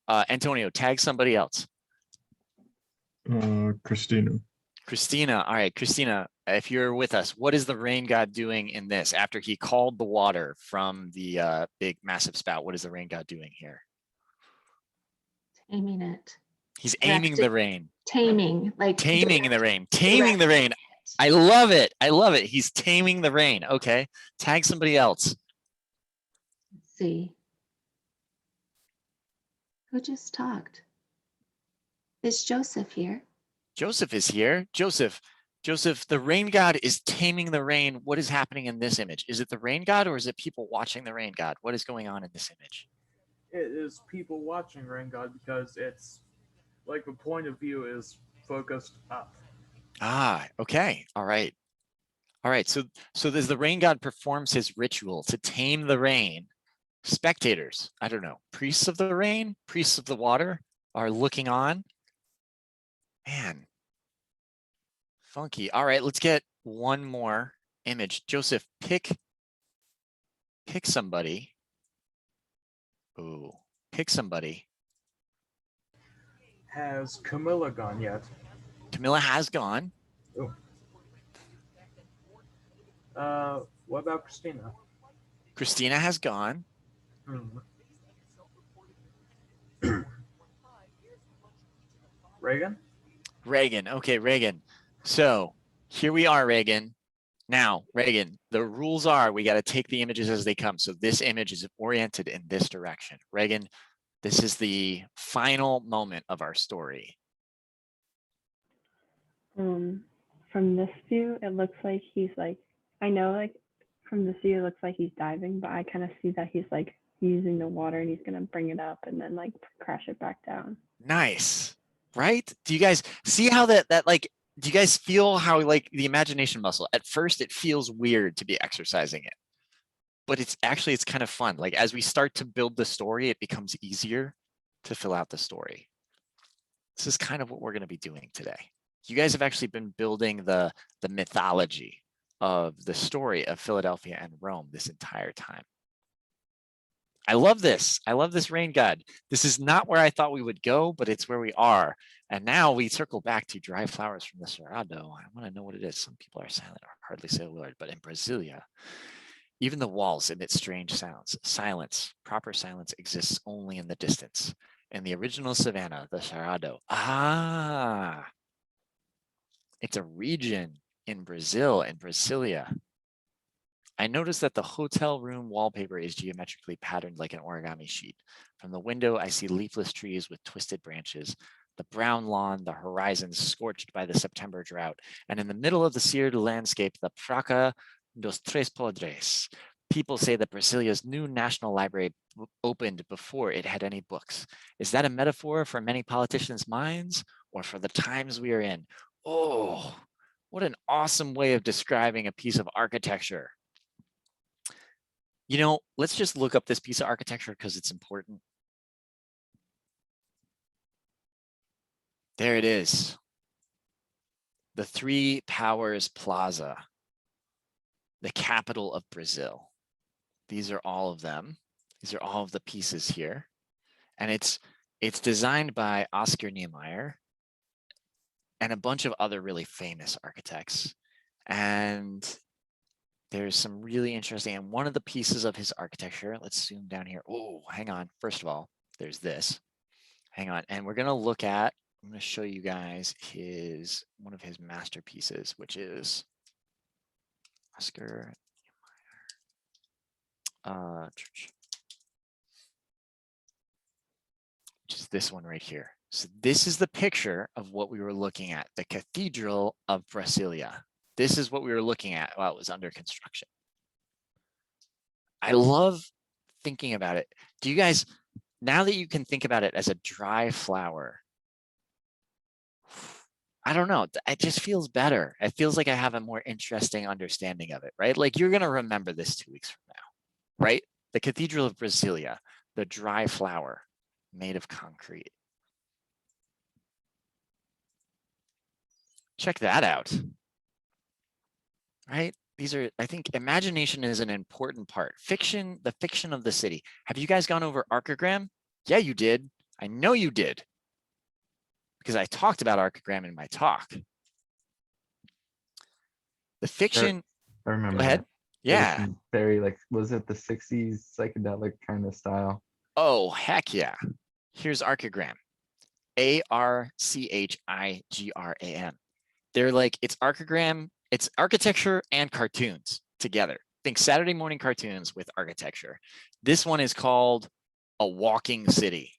Antonio, tag somebody else. Christina. Christina. All right, Christina, if you're with us, what is the rain god doing in this after he called the water from the big massive spout? What is the rain god doing here? Taming it. He's aiming the rain. Taming, like Taming the rain. Taming the rain. directing it. I love it. I love it. He's taming the rain. Okay. Tag somebody else. Let's see. Who just talked? Is Joseph here? Joseph is here. Joseph, the rain god is taming the rain. What is happening in this image? Is it the rain god or is it people watching the rain god? What is going on in this image? It is people watching rain god because it's like the point of view is focused up. Ah, okay. All right. All right. So as the rain god performs his ritual to tame the rain, spectators, I don't know, priests of the rain, priests of the water are looking on. Man, funky. All right, let's get one more image. Joseph, pick somebody. Ooh, pick somebody. Has Camilla gone yet? Camilla has gone. Oh. What about Christina? Christina has gone. Reagan? Reagan. Okay, Reagan. So here we are, Reagan. Now, Reagan, the rules are we got to take the images as they come. So this image is oriented in this direction. Reagan, this is the final moment of our story. From this view, it looks like he's like, I know like from this view, it looks like he's diving, but I kind of see that he's like using the water and he's gonna bring it up and then like crash it back down. Nice, right? Do you guys see how that like, do you guys feel how like the imagination muscle, at first it feels weird to be exercising it, but it's kind of fun. Like as we start to build the story, it becomes easier to fill out the story. This is kind of what we're going to be doing today. You guys have actually been building the mythology of the story of Philadelphia and Rome this entire time. I love this. I love this rain god. This is not where I thought we would go, but it's where we are. And now we circle back to dry flowers from the Cerrado. I want to know what it is. Some people are silent or hardly say a word, but in Brasilia, even the walls emit strange sounds. Silence, proper silence exists only in the distance. In the original savanna, the Cerrado. Ah, it's a region in Brazil, in Brasilia. I noticed that the hotel room wallpaper is geometrically patterned like an origami sheet. From the window, I see leafless trees with twisted branches, the brown lawn, the horizon scorched by the September drought, and in the middle of the seared landscape, the Praça dos Três Poderes. People say that Brasilia's new national library opened before it had any books. Is that a metaphor for many politicians' minds or for the times we are in? Oh, what an awesome way of describing a piece of architecture. You know, let's just look up this piece of architecture because it's important. There it is. The Three Powers Plaza, the capital of Brazil. These are all of them. These are all of the pieces here. And it's designed by Oscar Niemeyer and a bunch of other really famous architects. And there's some really interesting, and one of the pieces of his architecture, let's zoom down here. Oh, hang on. First of all, there's this. Hang on. And we're going to look at, I'm going to show you guys one of his masterpieces, which is Oscar Niemeyer. Which is this one right here. So this is the picture of what we were looking at, the Cathedral of Brasilia. This is what we were looking at while it was under construction. I love thinking about it. Do you guys, now that you can think about it as a dry flower, I don't know, it just feels better. It feels like I have a more interesting understanding of it, right? Like you're gonna remember this 2 weeks from now, right? The Cathedral of Brasilia, the dry flower made of concrete. Check that out. Right? These are, I think imagination is an important part. Fiction, the fiction of the city. Have you guys gone over Archigram? Yeah, you did. I know you did. Because I talked about Archigram in my talk. The fiction, I remember. go ahead. That. It was Yeah. some very like, was it the 60s psychedelic kind of style? Oh, heck yeah. Here's Archigram. Archigram. They're like, it's Archigram. It's architecture and cartoons together. Think Saturday morning cartoons with architecture. This one is called A Walking City.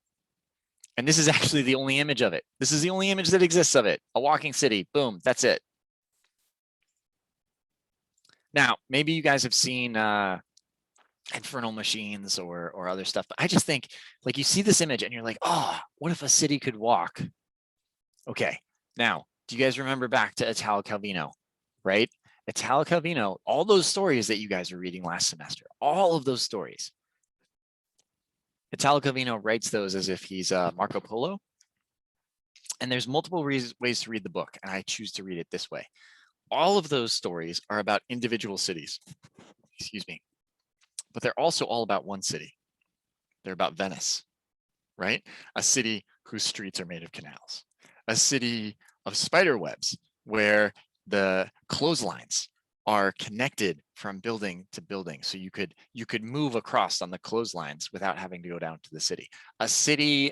And this is actually the only image of it. This is the only image that exists of it. A walking city. Boom. That's it. Now, maybe you guys have seen Infernal Machines or other stuff, but I just think like you see this image and you're like, oh, what if a city could walk? Okay. Now, do you guys remember back to Italo Calvino? Right? Italo Calvino, all those stories that you guys were reading last semester, all of those stories. Italo Calvino writes those as if he's Marco Polo. And there's multiple ways to read the book, and I choose to read it this way. All of those stories are about individual cities, excuse me, but they're also all about one city. They're about Venice, right? A city whose streets are made of canals, a city of spider webs where the clotheslines are connected from building to building. So you could move across on the clotheslines without having to go down to the city. A city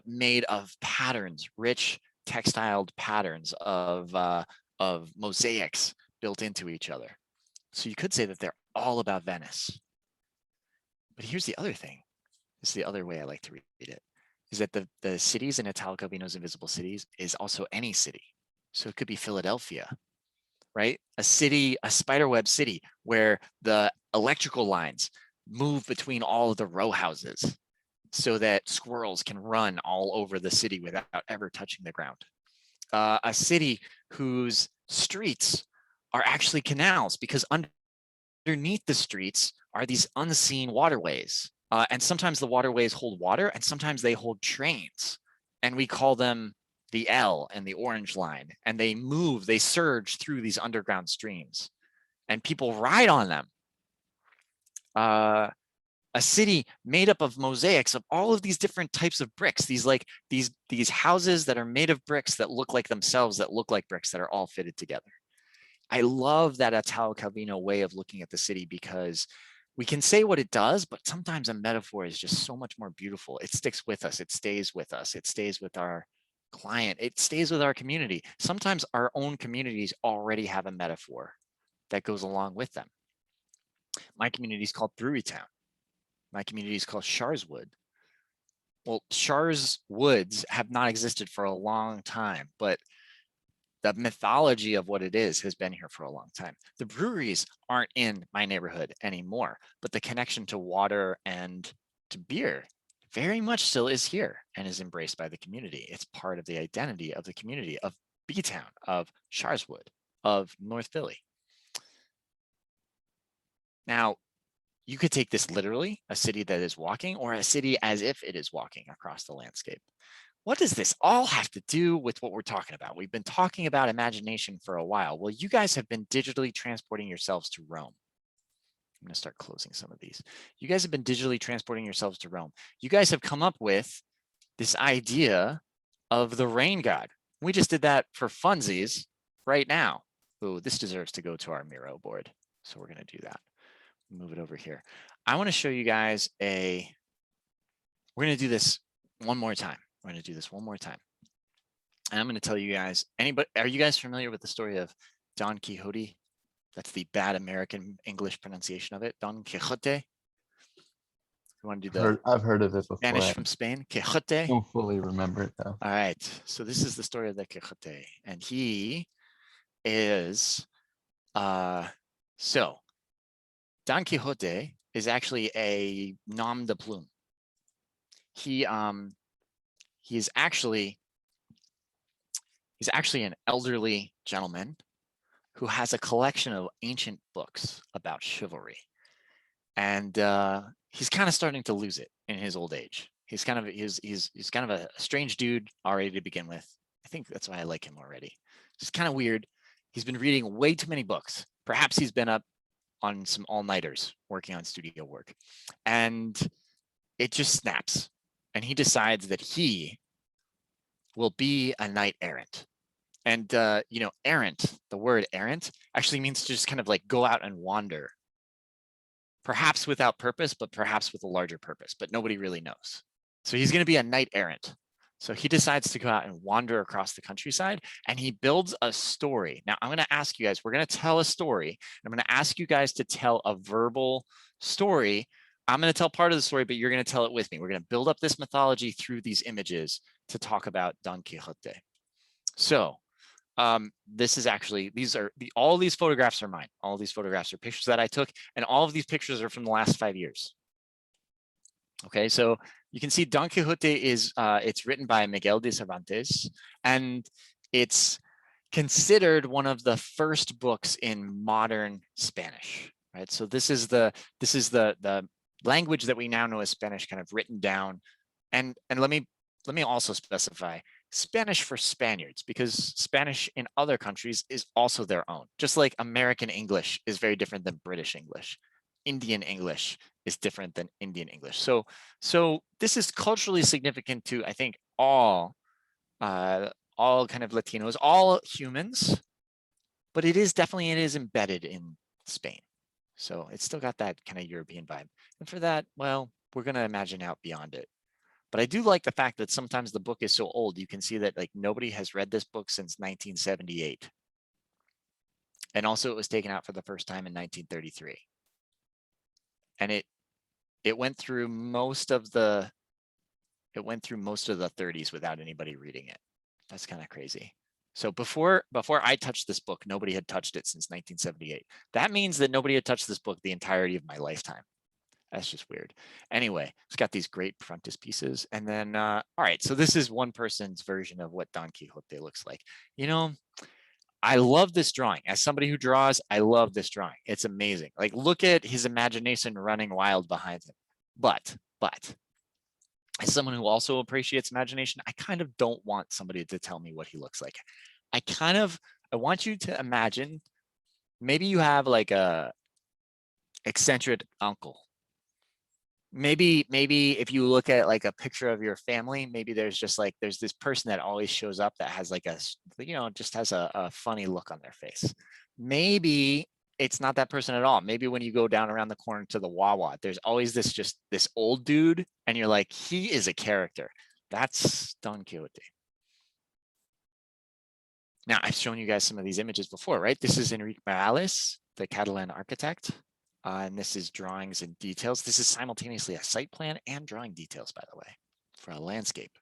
made of patterns, rich textiled patterns of mosaics built into each other, So you could say that they're all about Venice. But here's the other thing. This is the other way I like to read it, is that the cities in Italo Calvino's Invisible Cities is also any city. So it could be Philadelphia, right? A city, a spiderweb city where the electrical lines move between all of the row houses so that squirrels can run all over the city without ever touching the ground. A city whose streets are actually canals, because underneath the streets are these unseen waterways. And sometimes the waterways hold water and sometimes they hold trains. And we call them the L and the Orange Line. And they move, they surge through these underground streams. And people ride on them. A city made up of mosaics of all of these different types of bricks. These houses that are made of bricks that look like themselves, that look like bricks, that are all fitted together. I love that Italo Calvino way of looking at the city, because we can say what it does, but sometimes a metaphor is just so much more beautiful. It sticks with us. It stays with us. It stays with our client. It stays with our community. Sometimes our own communities already have a metaphor that goes along with them. My community is called Brewery Town. My community is called Sharswood. Well, Shars Woods have not existed for a long time, but the mythology of what it is has been here for a long time. The breweries aren't in my neighborhood anymore, but the connection to water and to beer very much still is here and is embraced by the community. It's part of the identity of the community of B-Town, of Sharswood, of North Philly. Now, you could take this literally, a city that is walking, or a city as if it is walking across the landscape. What does this all have to do with what we're talking about? We've been talking about imagination for a while. Well, you guys have been digitally transporting yourselves to Rome. I'm going to start closing some of these. You guys have been digitally transporting yourselves to Rome. You guys have come up with this idea of the rain god. We just did that for funsies right now. Oh, this deserves to go to our Miro board. So we're going to do that. Move it over here. I want to show you guys we're going to do this one more time. We're going to do this one more time. And I'm going to tell you guys, are you guys familiar with the story of Don Quixote? That's the bad American English pronunciation of it. Don Quixote. You want to do the I've heard of it before. Spanish I from Spain? Quixote. don't fully remember it though. All right. So this is the story of the Quixote. And he is, so Don Quixote is actually a nom de plume. He's actually an elderly gentleman who has a collection of ancient books about chivalry. And he's kind of starting to lose it in his old age. He's kind of a strange dude already to begin with. I think that's why I like him already. It's kind of weird. He's been reading way too many books. Perhaps he's been up on some all-nighters working on studio work. And it just snaps. And he decides that he will be a knight errant. And, errant, the word errant actually means to just kind of like go out and wander. Perhaps without purpose, but perhaps with a larger purpose, but nobody really knows. So he's going to be a knight errant. So he decides to go out and wander across the countryside, and he builds a story. Now I'm going to ask you guys, we're going to tell a story. I'm going to ask you guys to tell a verbal story. I'm going to tell part of the story, but you're going to tell it with me. We're going to build up this mythology through these images to talk about Don Quixote. So this is actually, all these photographs are mine. All these photographs are pictures that I took, and all of these pictures are from the last 5 years. Okay, so you can see Don Quixote it's written by Miguel de Cervantes, and it's considered one of the first books in modern Spanish, right? So this is the language that we now know as Spanish, kind of written down. And let me also specify Spanish for Spaniards, because Spanish in other countries is also their own. Just like American English is very different than British English. Indian English is different than Indian English. So this is culturally significant to, I think, all kind of Latinos, all humans, but it is embedded in Spain. So it's still got that kind of European vibe. And for that, well, we're going to imagine out beyond it. But I do like the fact that sometimes the book is so old, you can see that like nobody has read this book since 1978. And also it was taken out for the first time in 1933. And it went through most of the 30s without anybody reading it. That's kind of crazy. So before I touched this book, nobody had touched it since 1978. That means that nobody had touched this book the entirety of my lifetime. That's just weird. Anyway, it's got these great frontispieces. And then, all right, so this is one person's version of what Don Quixote looks like. You know, I love this drawing. As somebody who draws, I love this drawing. It's amazing. Like, look at his imagination running wild behind him. But as someone who also appreciates imagination, I kind of don't want somebody to tell me what he looks like. I want you to imagine, maybe you have like a eccentric uncle. Maybe if you look at like a picture of your family, maybe there's this person that always shows up that has like just has a funny look on their face. Maybe it's not that person at all. Maybe when you go down around the corner to the Wawa, there's always this old dude and you're like, he is a character. That's Don Quixote. Now, I've shown you guys some of these images before, right? This is Enrique Morales, the Catalan architect. And this is drawings and details. This is simultaneously a site plan and drawing details, by the way, for a landscape.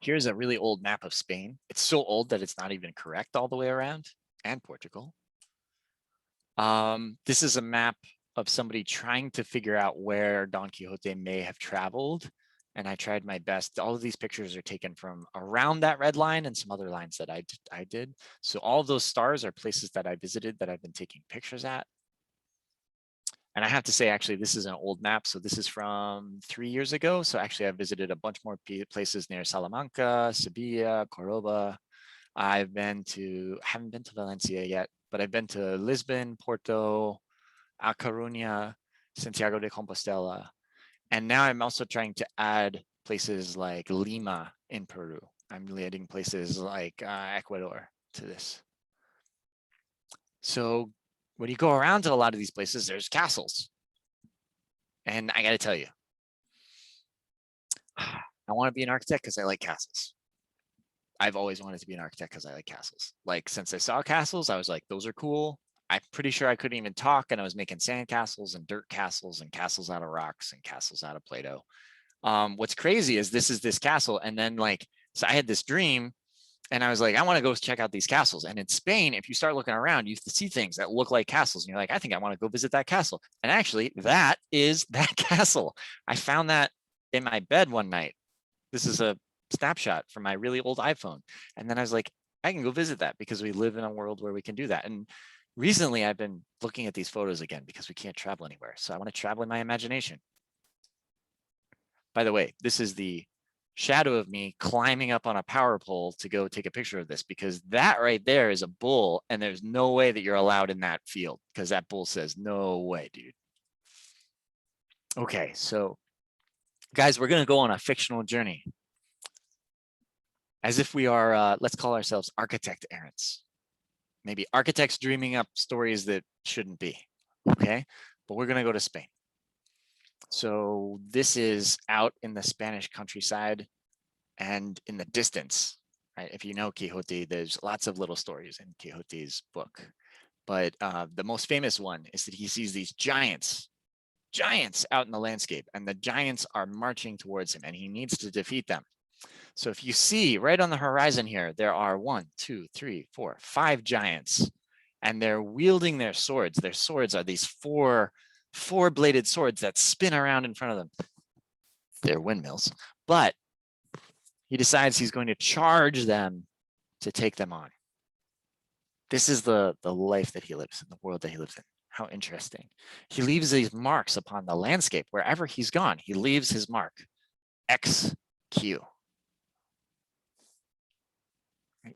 Here's a really old map of Spain. It's so old that it's not even correct all the way around, and Portugal. This is a map of somebody trying to figure out where Don Quixote may have traveled. And I tried my best. All of these pictures are taken from around that red line and some other lines that I did. So all of those stars are places that I visited that I've been taking pictures at. And I have to say, actually, this is an old map. So this is from 3 years ago. So actually, I visited a bunch more places near Salamanca, Sevilla, Cordoba. I haven't been to Valencia yet, but I've been to Lisbon, Porto, A Coruña, Santiago de Compostela. And now I'm also trying to add places like Lima in Peru. I'm adding places like Ecuador to this. So when you go around to a lot of these places, there's castles. And I got to tell you, I want to be an architect because I like castles. I've always wanted to be an architect because I like castles. Like, since I saw castles, I was like, those are cool. I'm pretty sure I couldn't even talk, and I was making sand castles and dirt castles and castles out of rocks and castles out of Play-Doh. What's crazy is this is this castle. And then so I had this dream and I was like, I want to go check out these castles. And in Spain, if you start looking around, you see things that look like castles. And you're like, I think I want to go visit that castle. And actually, that is that castle. I found that in my bed one night. This is a snapshot from my really old iPhone. And then I was like, I can go visit that because we live in a world where we can do that. And recently, I've been looking at these photos again because we can't travel anywhere. So I want to travel in my imagination. By the way, this is the shadow of me climbing up on a power pole to go take a picture of this, because that right there is a bull, and there's no way that you're allowed in that field because that bull says, no way, dude. Okay, so guys, we're going to go on a fictional journey as if we are, let's call ourselves architect errants. Maybe architects dreaming up stories that shouldn't be, okay? But we're gonna go to Spain. So this is out in the Spanish countryside and in the distance, right? If you know Quixote, there's lots of little stories in Quixote's book. But the most famous one is that he sees these giants out in the landscape, and the giants are marching towards him and he needs to defeat them. So if you see right on the horizon here, there are 1, 2, 3, 4, 5 giants, and they're wielding their swords. Their swords are these four-bladed swords that spin around in front of them. They're windmills, but he decides he's going to charge them to take them on. This is the life that he lives in, the world that he lives in. How interesting. He leaves these marks upon the landscape. Wherever he's gone, he leaves his mark. XQ.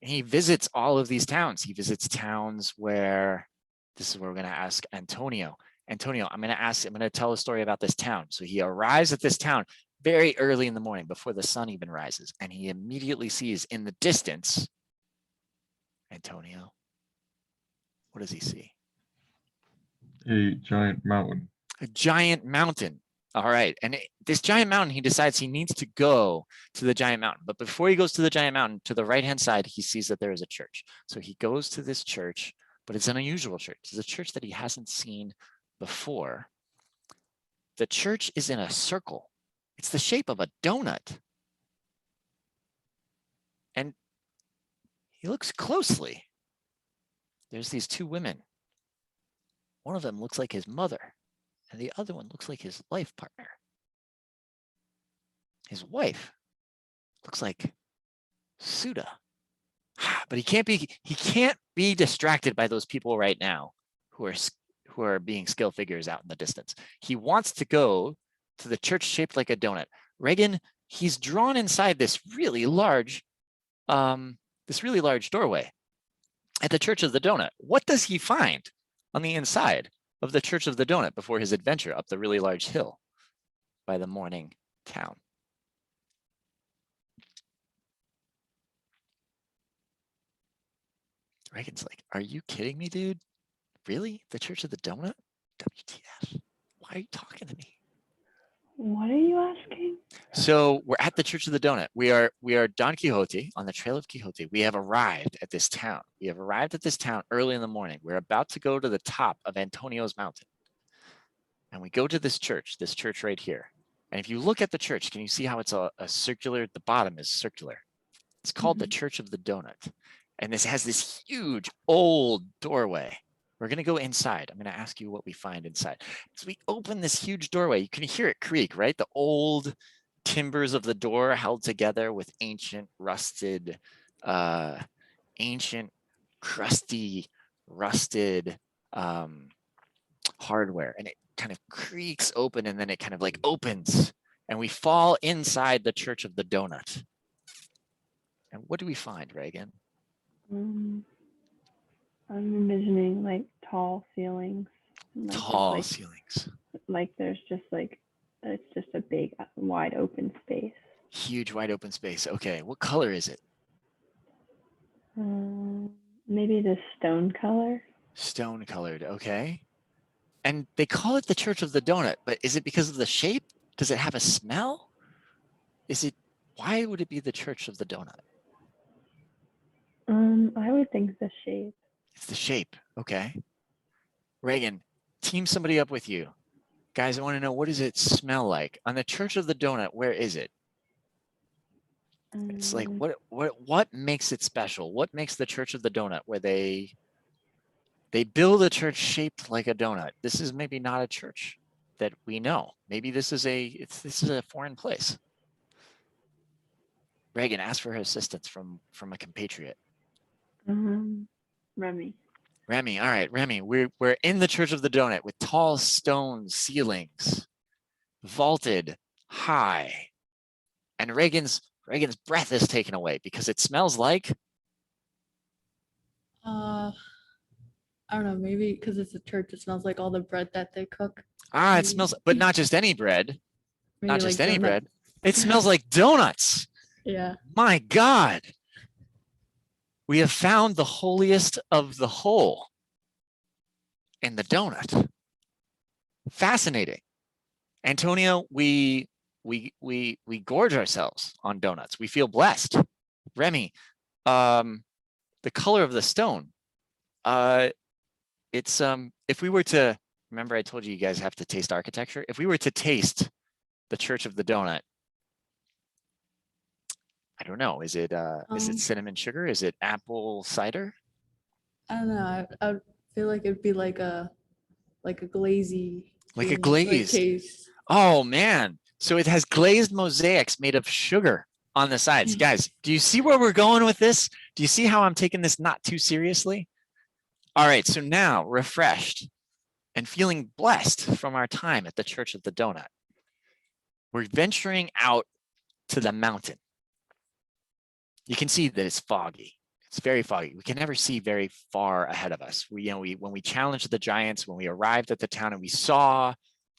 He visits all of these towns. He visits towns where, this is where we're going to ask Antonio. Antonio, I'm going to tell a story about this town. So he arrives at this town very early in the morning before the sun even rises. And he immediately sees in the distance, Antonio, what does he see? A giant mountain. A giant mountain. All right, and this giant mountain, he decides he needs to go to the giant mountain. But before he goes to the giant mountain, to the right-hand side, he sees that there is a church. So he goes to this church, but it's an unusual church. It's a church that he hasn't seen before. The church is in a circle. It's the shape of a donut. And he looks closely. There's these two women. One of them looks like his mother, and the other one looks like his life partner. His wife looks like Suda. But he can't be distracted by those people right now who are being skill figures out in the distance. He wants to go to the church shaped like a donut. Reagan, he's drawn inside this really large doorway at the Church of the Donut. What does he find on the inside of the Church of the Donut before his adventure up the really large hill by the morning town? Reagan's like, are you kidding me, dude? Really? The Church of the Donut? WTF? Why are you talking to me? What are you asking? So we're at the Church of the Donut. We are Don Quixote, on the trail of Quixote. We have arrived at this town. We have arrived at this town early in the morning. We're about to go to the top of Antonio's mountain. And we go to this church right here. And if you look at the church, can you see how it's a circular, the bottom is circular. It's called the Church of the Donut. And this has this huge old doorway. We're going to go inside. I'm going to ask you what we find inside. As we open this huge doorway, you can hear it creak, right? The old timbers of the door held together with ancient, rusted, crusty, rusted hardware. And it kind of creaks open, and then it kind of like opens. And we fall inside the Church of the Donut. And what do we find, Reagan? I'm envisioning like tall ceilings. And, like, Tall like, ceilings. Like there's just like, it's just a big wide open space. Huge wide open space. Okay, what color is it? Maybe the stone color. Stone colored, okay. And they call it the Church of the Donut, but is it because of the shape? Does it have a smell? Why would it be the Church of the Donut? I would think the shape. It's the shape, okay. Reagan, team somebody up with you. Guys, I want to know, what does it smell like? On the Church of the Donut, where is it? It's like, what makes it special? What makes the Church of the Donut where they build a church shaped like a donut? This is maybe not a church that we know. Maybe this is a foreign place. Reagan, ask for her assistance from a compatriot. Remy. Remy, all right, Remy, we're in the Church of the Donut with tall stone ceilings, vaulted high, and Reagan's breath is taken away because it smells like. I don't know, maybe because it's a church, it smells like all the bread that they cook. It smells, but not just any bread. Maybe Not just like any donut. bread. It smells like donuts. Yeah. My God. We have found the holiest of the whole in the donut. Fascinating. Antonio, we gorge ourselves on donuts. We feel blessed. Remy, the color of the stone. It's if we were to, remember I told you guys have to taste architecture. If we were to taste the Church of the Donut, I don't know. Is it cinnamon sugar? Is it apple cider? I don't know. I would feel like it'd be like a glazy. Like a thing, glaze. taste. Oh man. So it has glazed mosaics made of sugar on the sides. Guys, do you see where we're going with this? Do you see how I'm taking this not too seriously? All right, so now refreshed and feeling blessed from our time at the Church of the Donut, we're venturing out to the mountain. You can see that it's foggy. It's very foggy. We can never see very far ahead of us. When we challenged the giants, when we arrived at the town and we saw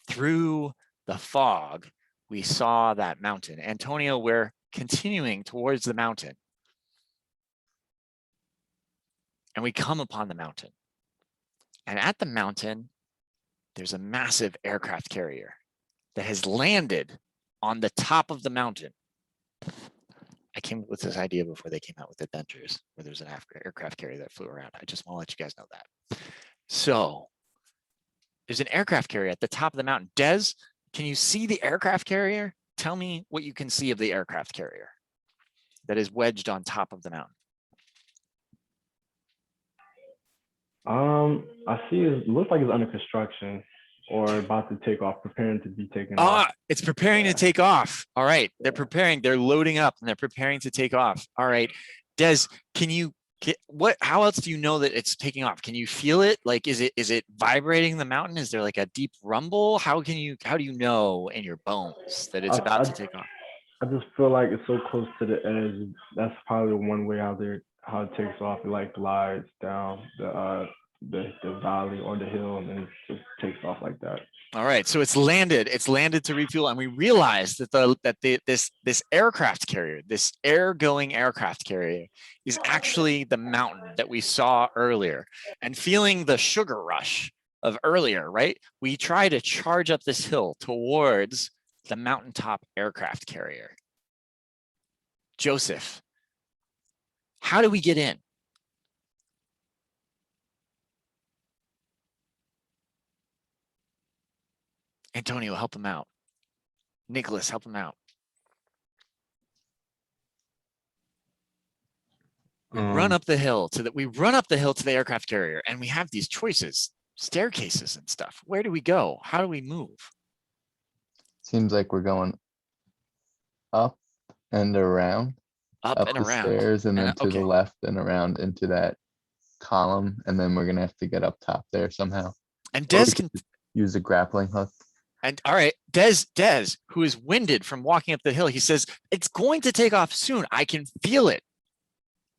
through the fog, we saw that mountain. Antonio, we're continuing towards the mountain. And we come upon the mountain. And at the mountain, there's a massive aircraft carrier. that has landed on the top of the mountain. I came up with this idea before they came out with Adventures, where there's an aircraft carrier that flew around. I just want to let you guys know that. So there's an aircraft carrier at the top of the mountain. Des, can you see the aircraft carrier? Tell me what you can see of the aircraft carrier that is wedged on top of the mountain. I see it looks like it's under construction or about to take off, preparing to be taken off. Ah, it's preparing to take off. All right, they're preparing, they're loading up and they're preparing to take off. All right, Des, can you get how else do you know that it's taking off? Can you feel it? Like, is it vibrating the mountain? Is there like a deep rumble? How do you know in your bones that it's about to take off? I just feel like it's so close to the edge. That's probably one way how it takes off. It like glides down the valley or the hill, and then it just takes off like that. All right, so it's landed to refuel, and we realized that this aircraft carrier, this air-going aircraft carrier, is actually the mountain that we saw earlier. And feeling the sugar rush of earlier, right? We try to charge up this hill towards the mountaintop aircraft carrier. Joseph, how do we get in? Antonio, help him out. Nicholas, help him out. We run up the hill to the aircraft carrier, and we have these choices, staircases and stuff. Where do we go? How do we move? Seems like we're going up and around. Up and the around. stairs and then to okay. the left and around into that column, and then we're gonna have to get up top there somehow. And Or we Des could can. use a grappling hook. And all right, Des, who is winded from walking up the hill, he says, it's going to take off soon. I can feel it.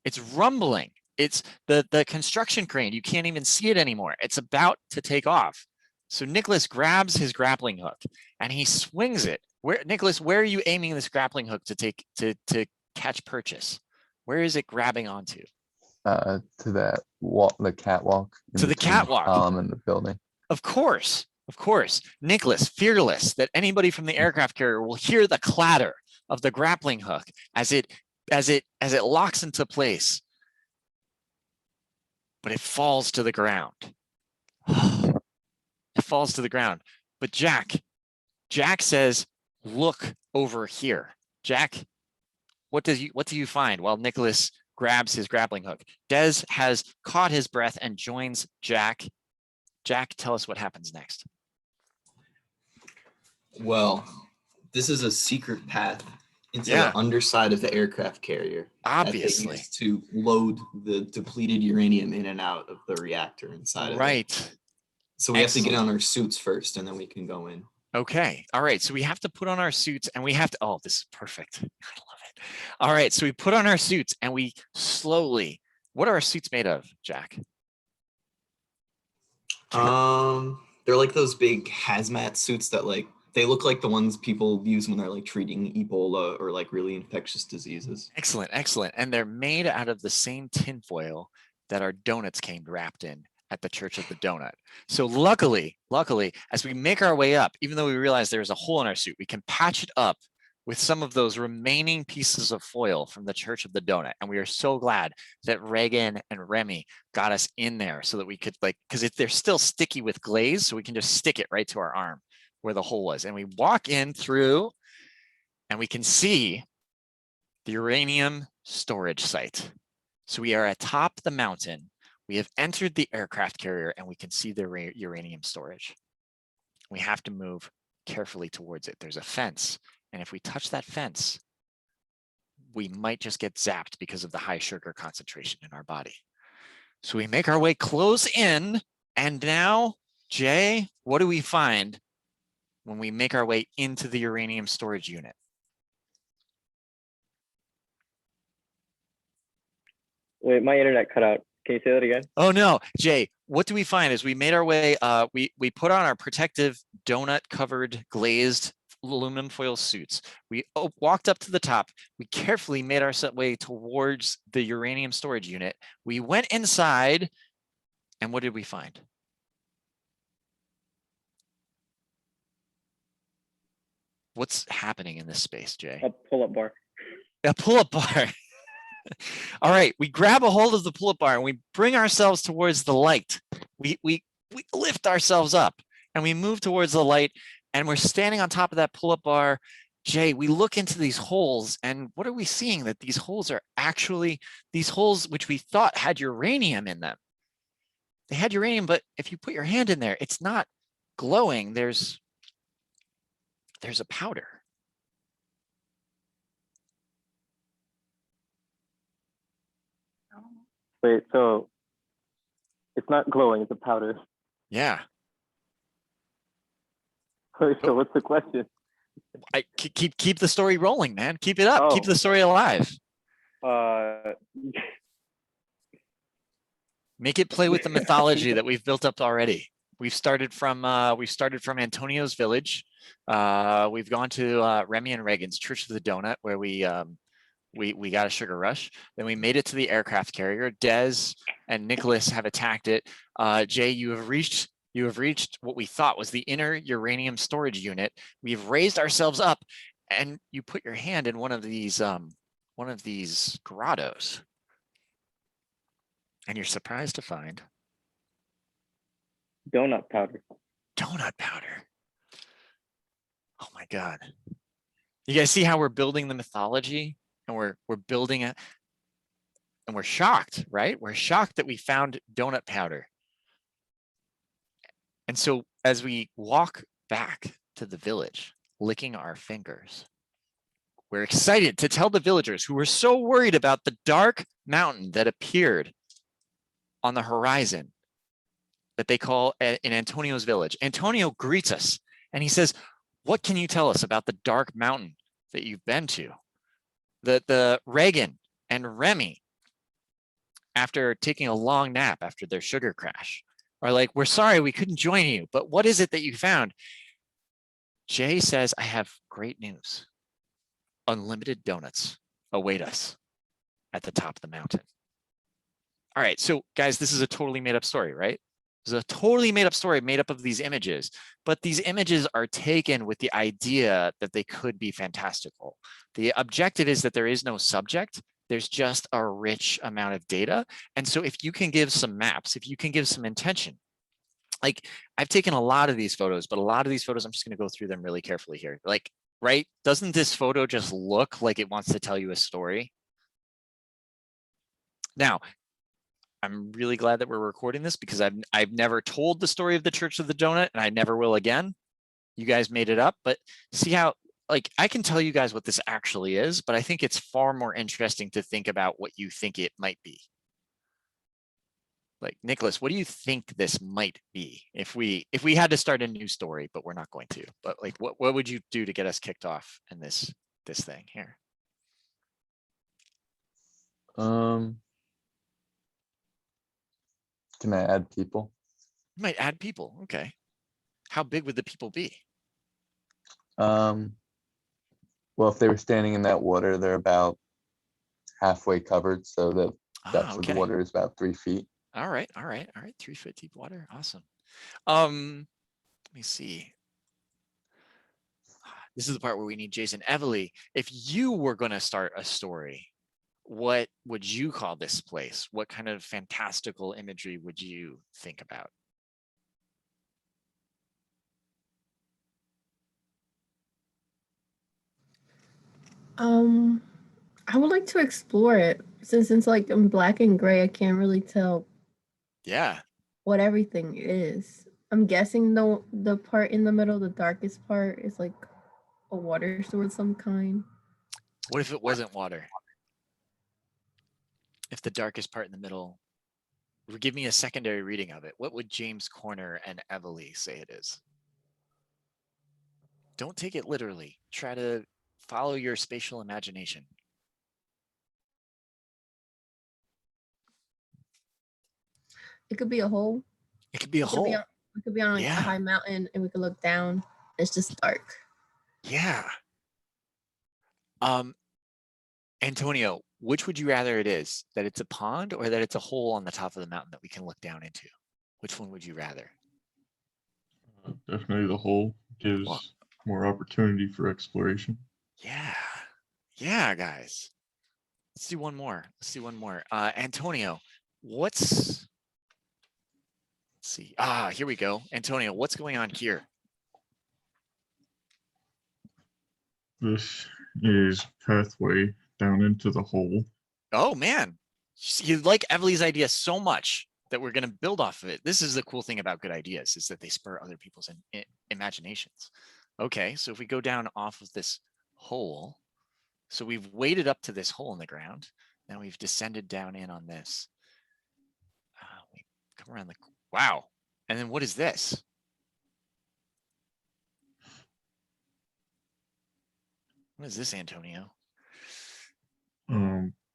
It's rumbling. It's the construction crane. You can't even see it anymore. It's about to take off. So Nicholas grabs his grappling hook and he swings it. Nicholas, where are you aiming this grappling hook to catch purchase? Where is it grabbing onto? To that walk, the catwalk. in To the between catwalk. column and the building. Of course, Nicholas, fearless that anybody from the aircraft carrier will hear the clatter of the grappling hook as it locks into place. But it falls to the ground. It falls to the ground. But Jack says, look over here. Jack, what do you find? While Nicholas grabs his grappling hook. Des has caught his breath and joins Jack. Jack, tell us what happens next. Well, this is a secret path into Yeah. the underside of the aircraft carrier. that they Obviously. use to load the depleted uranium in and out of the reactor inside of it. Right. So we have to get Excellent. on our suits first, and then we can go in. Okay. All right. So we have to put on our suits and we have to, oh, this is perfect. I love it. All right. So we put on our suits and we slowly, what are our suits made of, Jack? They're like those big hazmat suits that they look like the ones people use when they're like treating Ebola or like really infectious diseases. Excellent. Excellent. And they're made out of the same tinfoil that our donuts came wrapped in at the Church of the Donut. So luckily, as we make our way up, even though we realize there's a hole in our suit, we can patch it up with some of those remaining pieces of foil from the Church of the Donut. And we are so glad that Reagan and Remy got us in there so that we could because they're still sticky with glaze, so we can just stick it right to our arm where the hole was. And we walk in through and we can see the uranium storage site. So we are atop the mountain. We have entered the aircraft carrier and we can see the uranium storage. We have to move carefully towards it. There's a fence. And if we touch that fence, we might just get zapped because of the high sugar concentration in our body. So we make our way close in. And now, Jay, what do we find when we make our way into the uranium storage unit? Wait, my internet cut out. Can you say that again? Oh no, Jay, what do we find as we made our way, we put on our protective donut covered glazed aluminum foil suits. We walked up to the top. We carefully made our way towards the uranium storage unit. We went inside and what did we find? What's happening in this space, Jay? A pull-up bar. A pull-up bar. All right, we grab a hold of the pull-up bar and we bring ourselves towards the light. We lift ourselves up and we move towards the light, and we're standing on top of that pull-up bar. Jay, we look into these holes, and what are we seeing? That these holes are actually these holes which we thought had uranium in them. They had uranium, but if you put your hand in there, it's not glowing. There's a powder. Wait, so it's not glowing, it's a powder. Yeah. Wait, so what's the question? Keep the story rolling, man. Keep it up. Keep Oh. the story alive. Make it play with the mythology that we've built up already. We've started from Antonio's village. We've gone to Remy and Reagan's Church of the Donut, where we got a sugar rush. Then we made it to the aircraft carrier. Dez and Nicholas have attacked it. Jay, you have reached what we thought was the inner uranium storage unit. We've raised ourselves up, and you put your hand in one of these grottos, and you're surprised to find donut powder. Donut powder. Oh my God. You guys see how we're building the mythology, and we're building it, and we're shocked, right? We're shocked that we found donut powder. And so as we walk back to the village, licking our fingers, we're excited to tell the villagers who were so worried about the dark mountain that appeared on the horizon that they call in Antonio's village. Antonio greets us and he says, "What can you tell us about the dark mountain that you've been to?" The Reagan and Remy, after taking a long nap after their sugar crash, are like, "We're sorry we couldn't join you, but what is it that you found?" Jay says, "I have great news. Unlimited donuts await us at the top of the mountain." All right, so guys, this is a totally made up story, right? This is a totally made up story made up of these images, but these images are taken with the idea that they could be fantastical. The objective is that there is no subject. There's just a rich amount of data. And so if you can give some maps, if you can give some intention, like I've taken a lot of these photos, but a lot of these photos, I'm just gonna go through them really carefully here. Like, right? Doesn't this photo just look like it wants to tell you a story? Now, I'm really glad that we're recording this because I've never told the story of the Church of the Donut, and I never will again. You guys made it up, but see how, like, I can tell you guys what this actually is, but I think it's far more interesting to think about what you think it might be. Like, Nicholas, what do you think this might be if we had to start a new story, but we're not going to? But like, what would you do to get us kicked off in this thing here? Can I add people? You might add people. Okay. How big would the people be? Well, if they were standing in that water, they're about halfway covered, so the depth of okay. the water is about 3 feet. All right. 3 foot deep water. Awesome. Let me see. This is the part where we need Jason. Evely, if you were going to start a story, what would you call this place? What kind of fantastical imagery would you think about? I would like to explore it since it's like in black and gray. I can't really tell. Yeah. What everything is. I'm guessing the part in the middle, the darkest part, is like a water source of some kind. What if it wasn't water? If the darkest part in the middle, give me a secondary reading of it. What would James Corner and Evely say it is? Don't take it literally. Try to follow your spatial imagination. It could be a hole. It could be a hole. We could be on like a high mountain and we could look down. It's just dark. Yeah. Antonio, which would you rather it is? That it's a pond or that it's a hole on the top of the mountain that we can look down into? Which one would you rather? Definitely the hole gives more opportunity for exploration. Yeah. Yeah, guys. Let's do one more. Let's do one more. Antonio, let's see. Here we go. Antonio, what's going on here? This is pathway down into the hole. Oh man, you like Evely's idea so much that we're going to build off of it. This is the cool thing about good ideas, is that they spur other people's imaginations. Okay, so if we go down off of this hole, so we've waded up to this hole in the ground. Now we've descended down in on this. We come around the, wow. And then what is this? What is this, Antonio?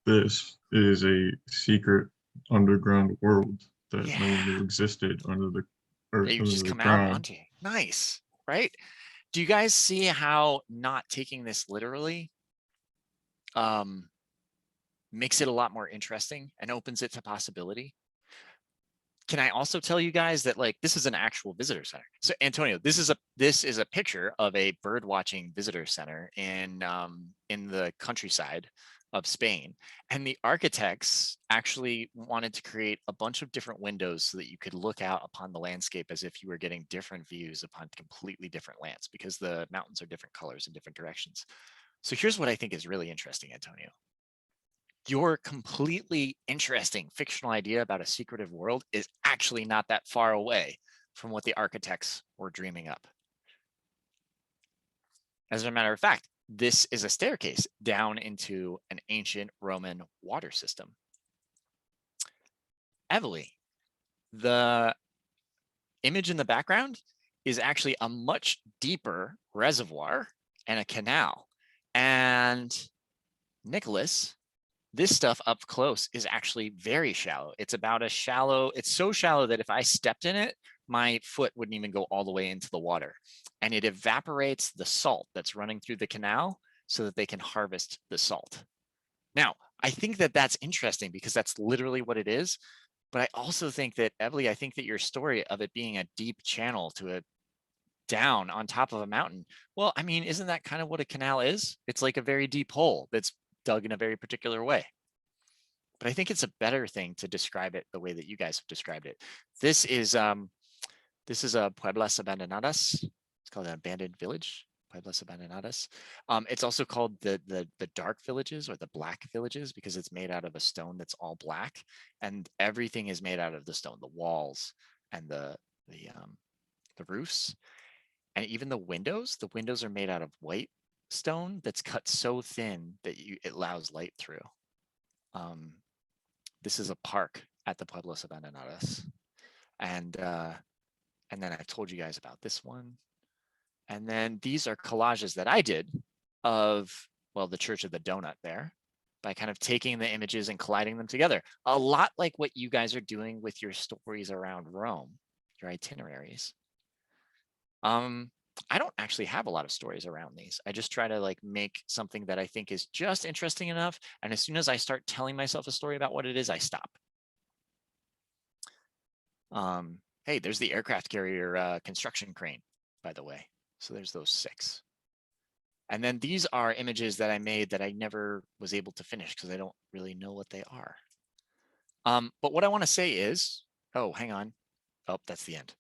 This is a secret underground world that no one Yeah. knew existed under the earth, That you under just the come out ground. onto. Nice, right? Do you guys see how not taking this literally makes it a lot more interesting and opens it to possibility? Can I also tell you guys that like this is an actual visitor center? So Antonio, this is a picture of a bird watching visitor center in the countryside of Spain. And the architects actually wanted to create a bunch of different windows so that you could look out upon the landscape as if you were getting different views upon completely different lands, because the mountains are different colors in different directions. So here's what I think is really interesting, Antonio. Your completely interesting fictional idea about a secretive world is actually not that far away from what the architects were dreaming up. As a matter of fact, this is a staircase down into an ancient Roman water system. Evely, the image in the background is actually a much deeper reservoir and a canal. And Nicholas, this stuff up close is actually very shallow. It's about as shallow, it's so shallow that if I stepped in it, my foot wouldn't even go all the way into the water. And it evaporates the salt that's running through the canal so that they can harvest the salt. Now, I think that that's interesting because that's literally what it is. But I also think that, Evely, I think that your story of it being a deep channel to a down on top of a mountain, well, I mean, isn't that kind of what a canal is? It's like a very deep hole that's dug in a very particular way. But I think it's a better thing to describe it the way that you guys have described it. This is a Pueblas Abandonadas. It's called an abandoned village, Pueblas Abandonadas. It's also called the dark villages or the black villages because it's made out of a stone that's all black, and everything is made out of the stone, the walls and the roofs, and even the windows. The windows are made out of white stone that's cut so thin that it allows light through. This is a park at the Pueblos Abandonadas. And then I've told you guys about this one. And then these are collages that I did of, well, the Church of the Donut there, by kind of taking the images and colliding them together. A lot like what you guys are doing with your stories around Rome, your itineraries. I don't actually have a lot of stories around these. I just try to like make something that I think is just interesting enough. And as soon as I start telling myself a story about what it is, I stop. Hey, there's the aircraft carrier construction crane, by the way. So there's those 6. And then these are images that I made that I never was able to finish because I don't really know what they are. But what I want to say is, oh, hang on. Oh, that's the end.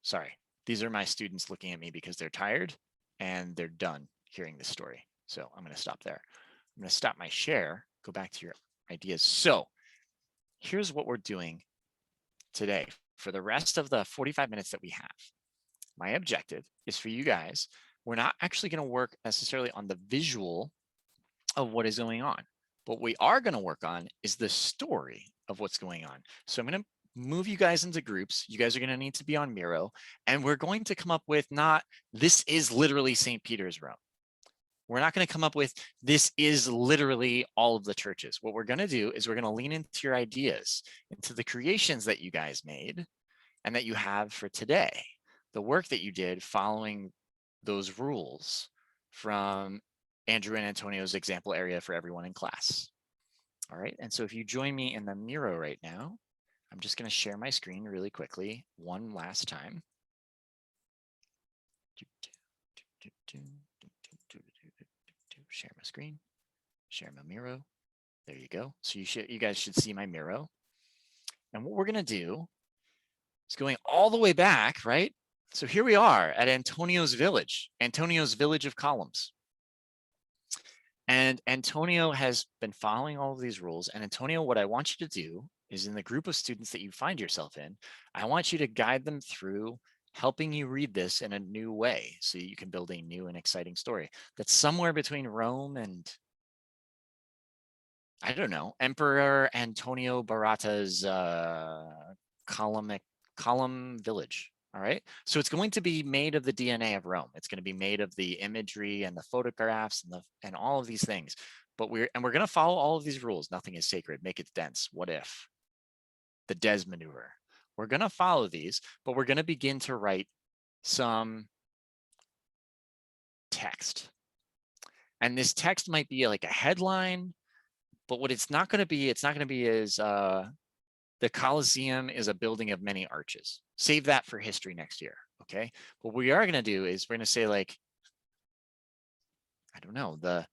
Sorry. These are my students looking at me because they're tired and they're done hearing this story. So I'm going to stop there. I'm going to stop my share, go back to your ideas. So here's what we're doing today. For the rest of the 45 minutes that we have, my objective is for you guys, we're not actually going to work necessarily on the visual of what is going on. What we are going to work on is the story of what's going on. So I'm going to move you guys into groups. You guys are going to need to be on Miro, and we're going to come up with not, this is literally St. Peter's Rome. We're not going to come up with, this is literally all of the churches. What we're going to do is we're going to lean into your ideas, into the creations that you guys made and that you have for today, the work that you did following those rules from Andrew and Antonio's example area for everyone in class. All right, and so if you join me in the Miro right now, I'm just going to share my screen really quickly one last time. Share my screen, share my Miro. There you go. So you guys should see my Miro. And what we're gonna do is going all the way back, right? So here we are at Antonio's village of columns. And Antonio has been following all of these rules. And Antonio, what I want you to do is in the group of students that you find yourself in, I want you to guide them through helping you read this in a new way so you can build a new and exciting story that's somewhere between Rome and, I don't know, Emperor Antonio Barata's column village. All right. So it's going to be made of the DNA of Rome. It's going to be made of the imagery and the photographs and all of these things. But we're going to follow all of these rules. Nothing is sacred. Make it dense. What if? The Des maneuver. We're going to follow these, but we're going to begin to write some text. And this text might be like a headline, but what it's not going to be is the Colosseum is a building of many arches. Save that for history next year, okay? What we are going to do is we're going to say like, I don't know, the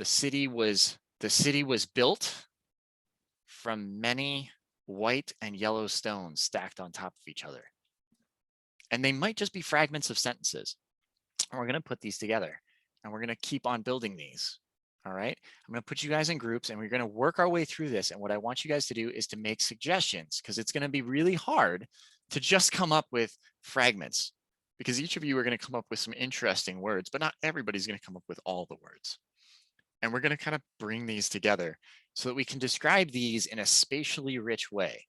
city was built from many white and yellow stones stacked on top of each other. And they might just be fragments of sentences. And we're going to put these together and we're going to keep on building these. All right, I'm going to put you guys in groups and we're going to work our way through this. And what I want you guys to do is to make suggestions because it's going to be really hard to just come up with fragments because each of you are going to come up with some interesting words, but not everybody's going to come up with all the words. And we're going to kind of bring these together so that we can describe these in a spatially rich way,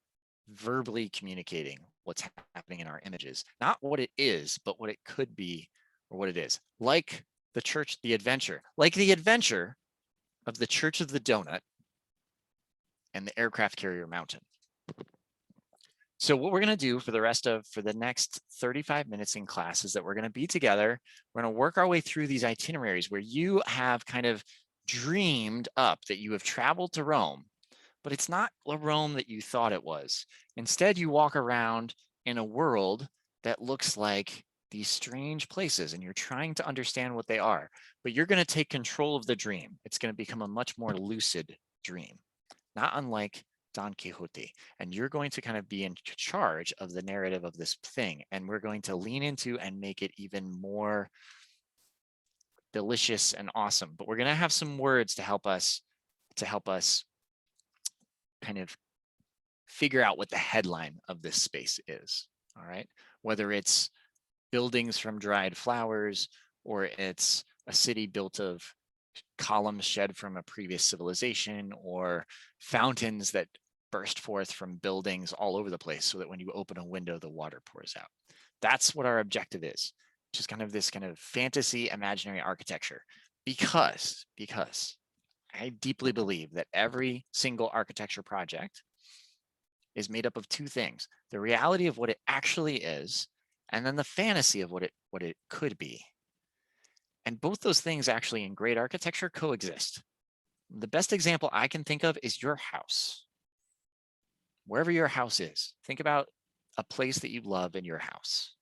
verbally communicating what's happening in our images, not what it is, but what it could be or what it is. Like the adventure of the Church of the Donut and the aircraft carrier mountain. So what we're going to do for the next 35 minutes in class is that we're going to be together. We're going to work our way through these itineraries where you have kind of dreamed up that you have traveled to Rome, but it's not the Rome that you thought it was. Instead, you walk around in a world that looks like these strange places and you're trying to understand what they are, but you're going to take control of the dream. It's going to become a much more lucid dream, not unlike Don Quixote. And you're going to kind of be in charge of the narrative of this thing. And we're going to lean into and make it even more delicious and awesome. But we're going to have some words to help us kind of figure out what the headline of this space is. All right. Whether it's buildings from dried flowers, or it's a city built of columns shed from a previous civilization, or fountains that burst forth from buildings all over the place so that when you open a window, the water pours out. That's what our objective is, which is kind of this kind of fantasy imaginary architecture, because I deeply believe that every single architecture project is made up of two things: the reality of what it actually is, and then the fantasy of what it could be. And both those things actually in great architecture coexist. The best example I can think of is your house. Wherever your house is, think about a place that you love in your house.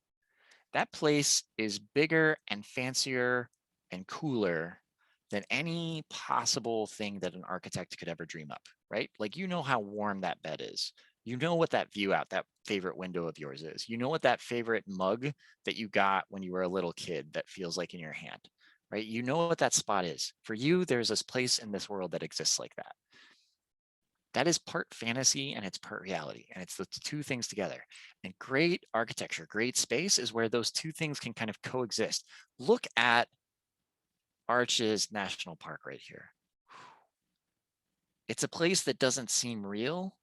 That place is bigger and fancier and cooler than any possible thing that an architect could ever dream up, right? Like, you know how warm that bed is. You know what that view out that favorite window of yours is. You know what that favorite mug that you got when you were a little kid that feels like in your hand, right? You know what that spot is. For you, there's this place in this world that exists like that. That is part fantasy and it's part reality. And it's the two things together. And great architecture, great space is where those two things can kind of coexist. Look at Arches National Park right here. It's a place that doesn't seem real,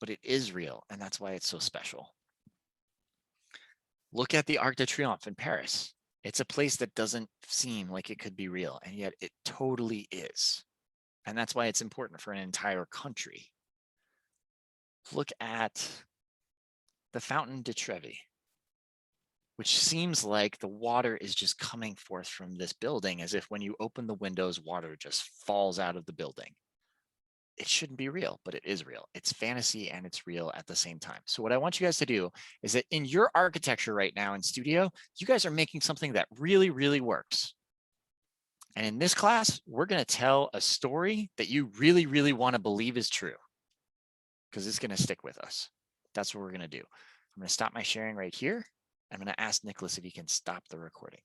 but it is real, and that's why it's so special. Look at the Arc de Triomphe in Paris. It's a place that doesn't seem like it could be real, and yet it totally is. And that's why it's important for an entire country. Look at the Fountain de Trevi, which seems like the water is just coming forth from this building as if when you open the windows, water just falls out of the building. it shouldn't be real, but it is real. It's fantasy and it's real at the same time. So what I want you guys to do is that in your architecture right now in Studio, you guys are making something that really, really works. And in this class, we're going to tell a story that you really, really want to believe is true, because it's going to stick with us. That's what we're going to do. I'm going to stop my sharing right here. I'm going to ask Nicholas if he can stop the recording.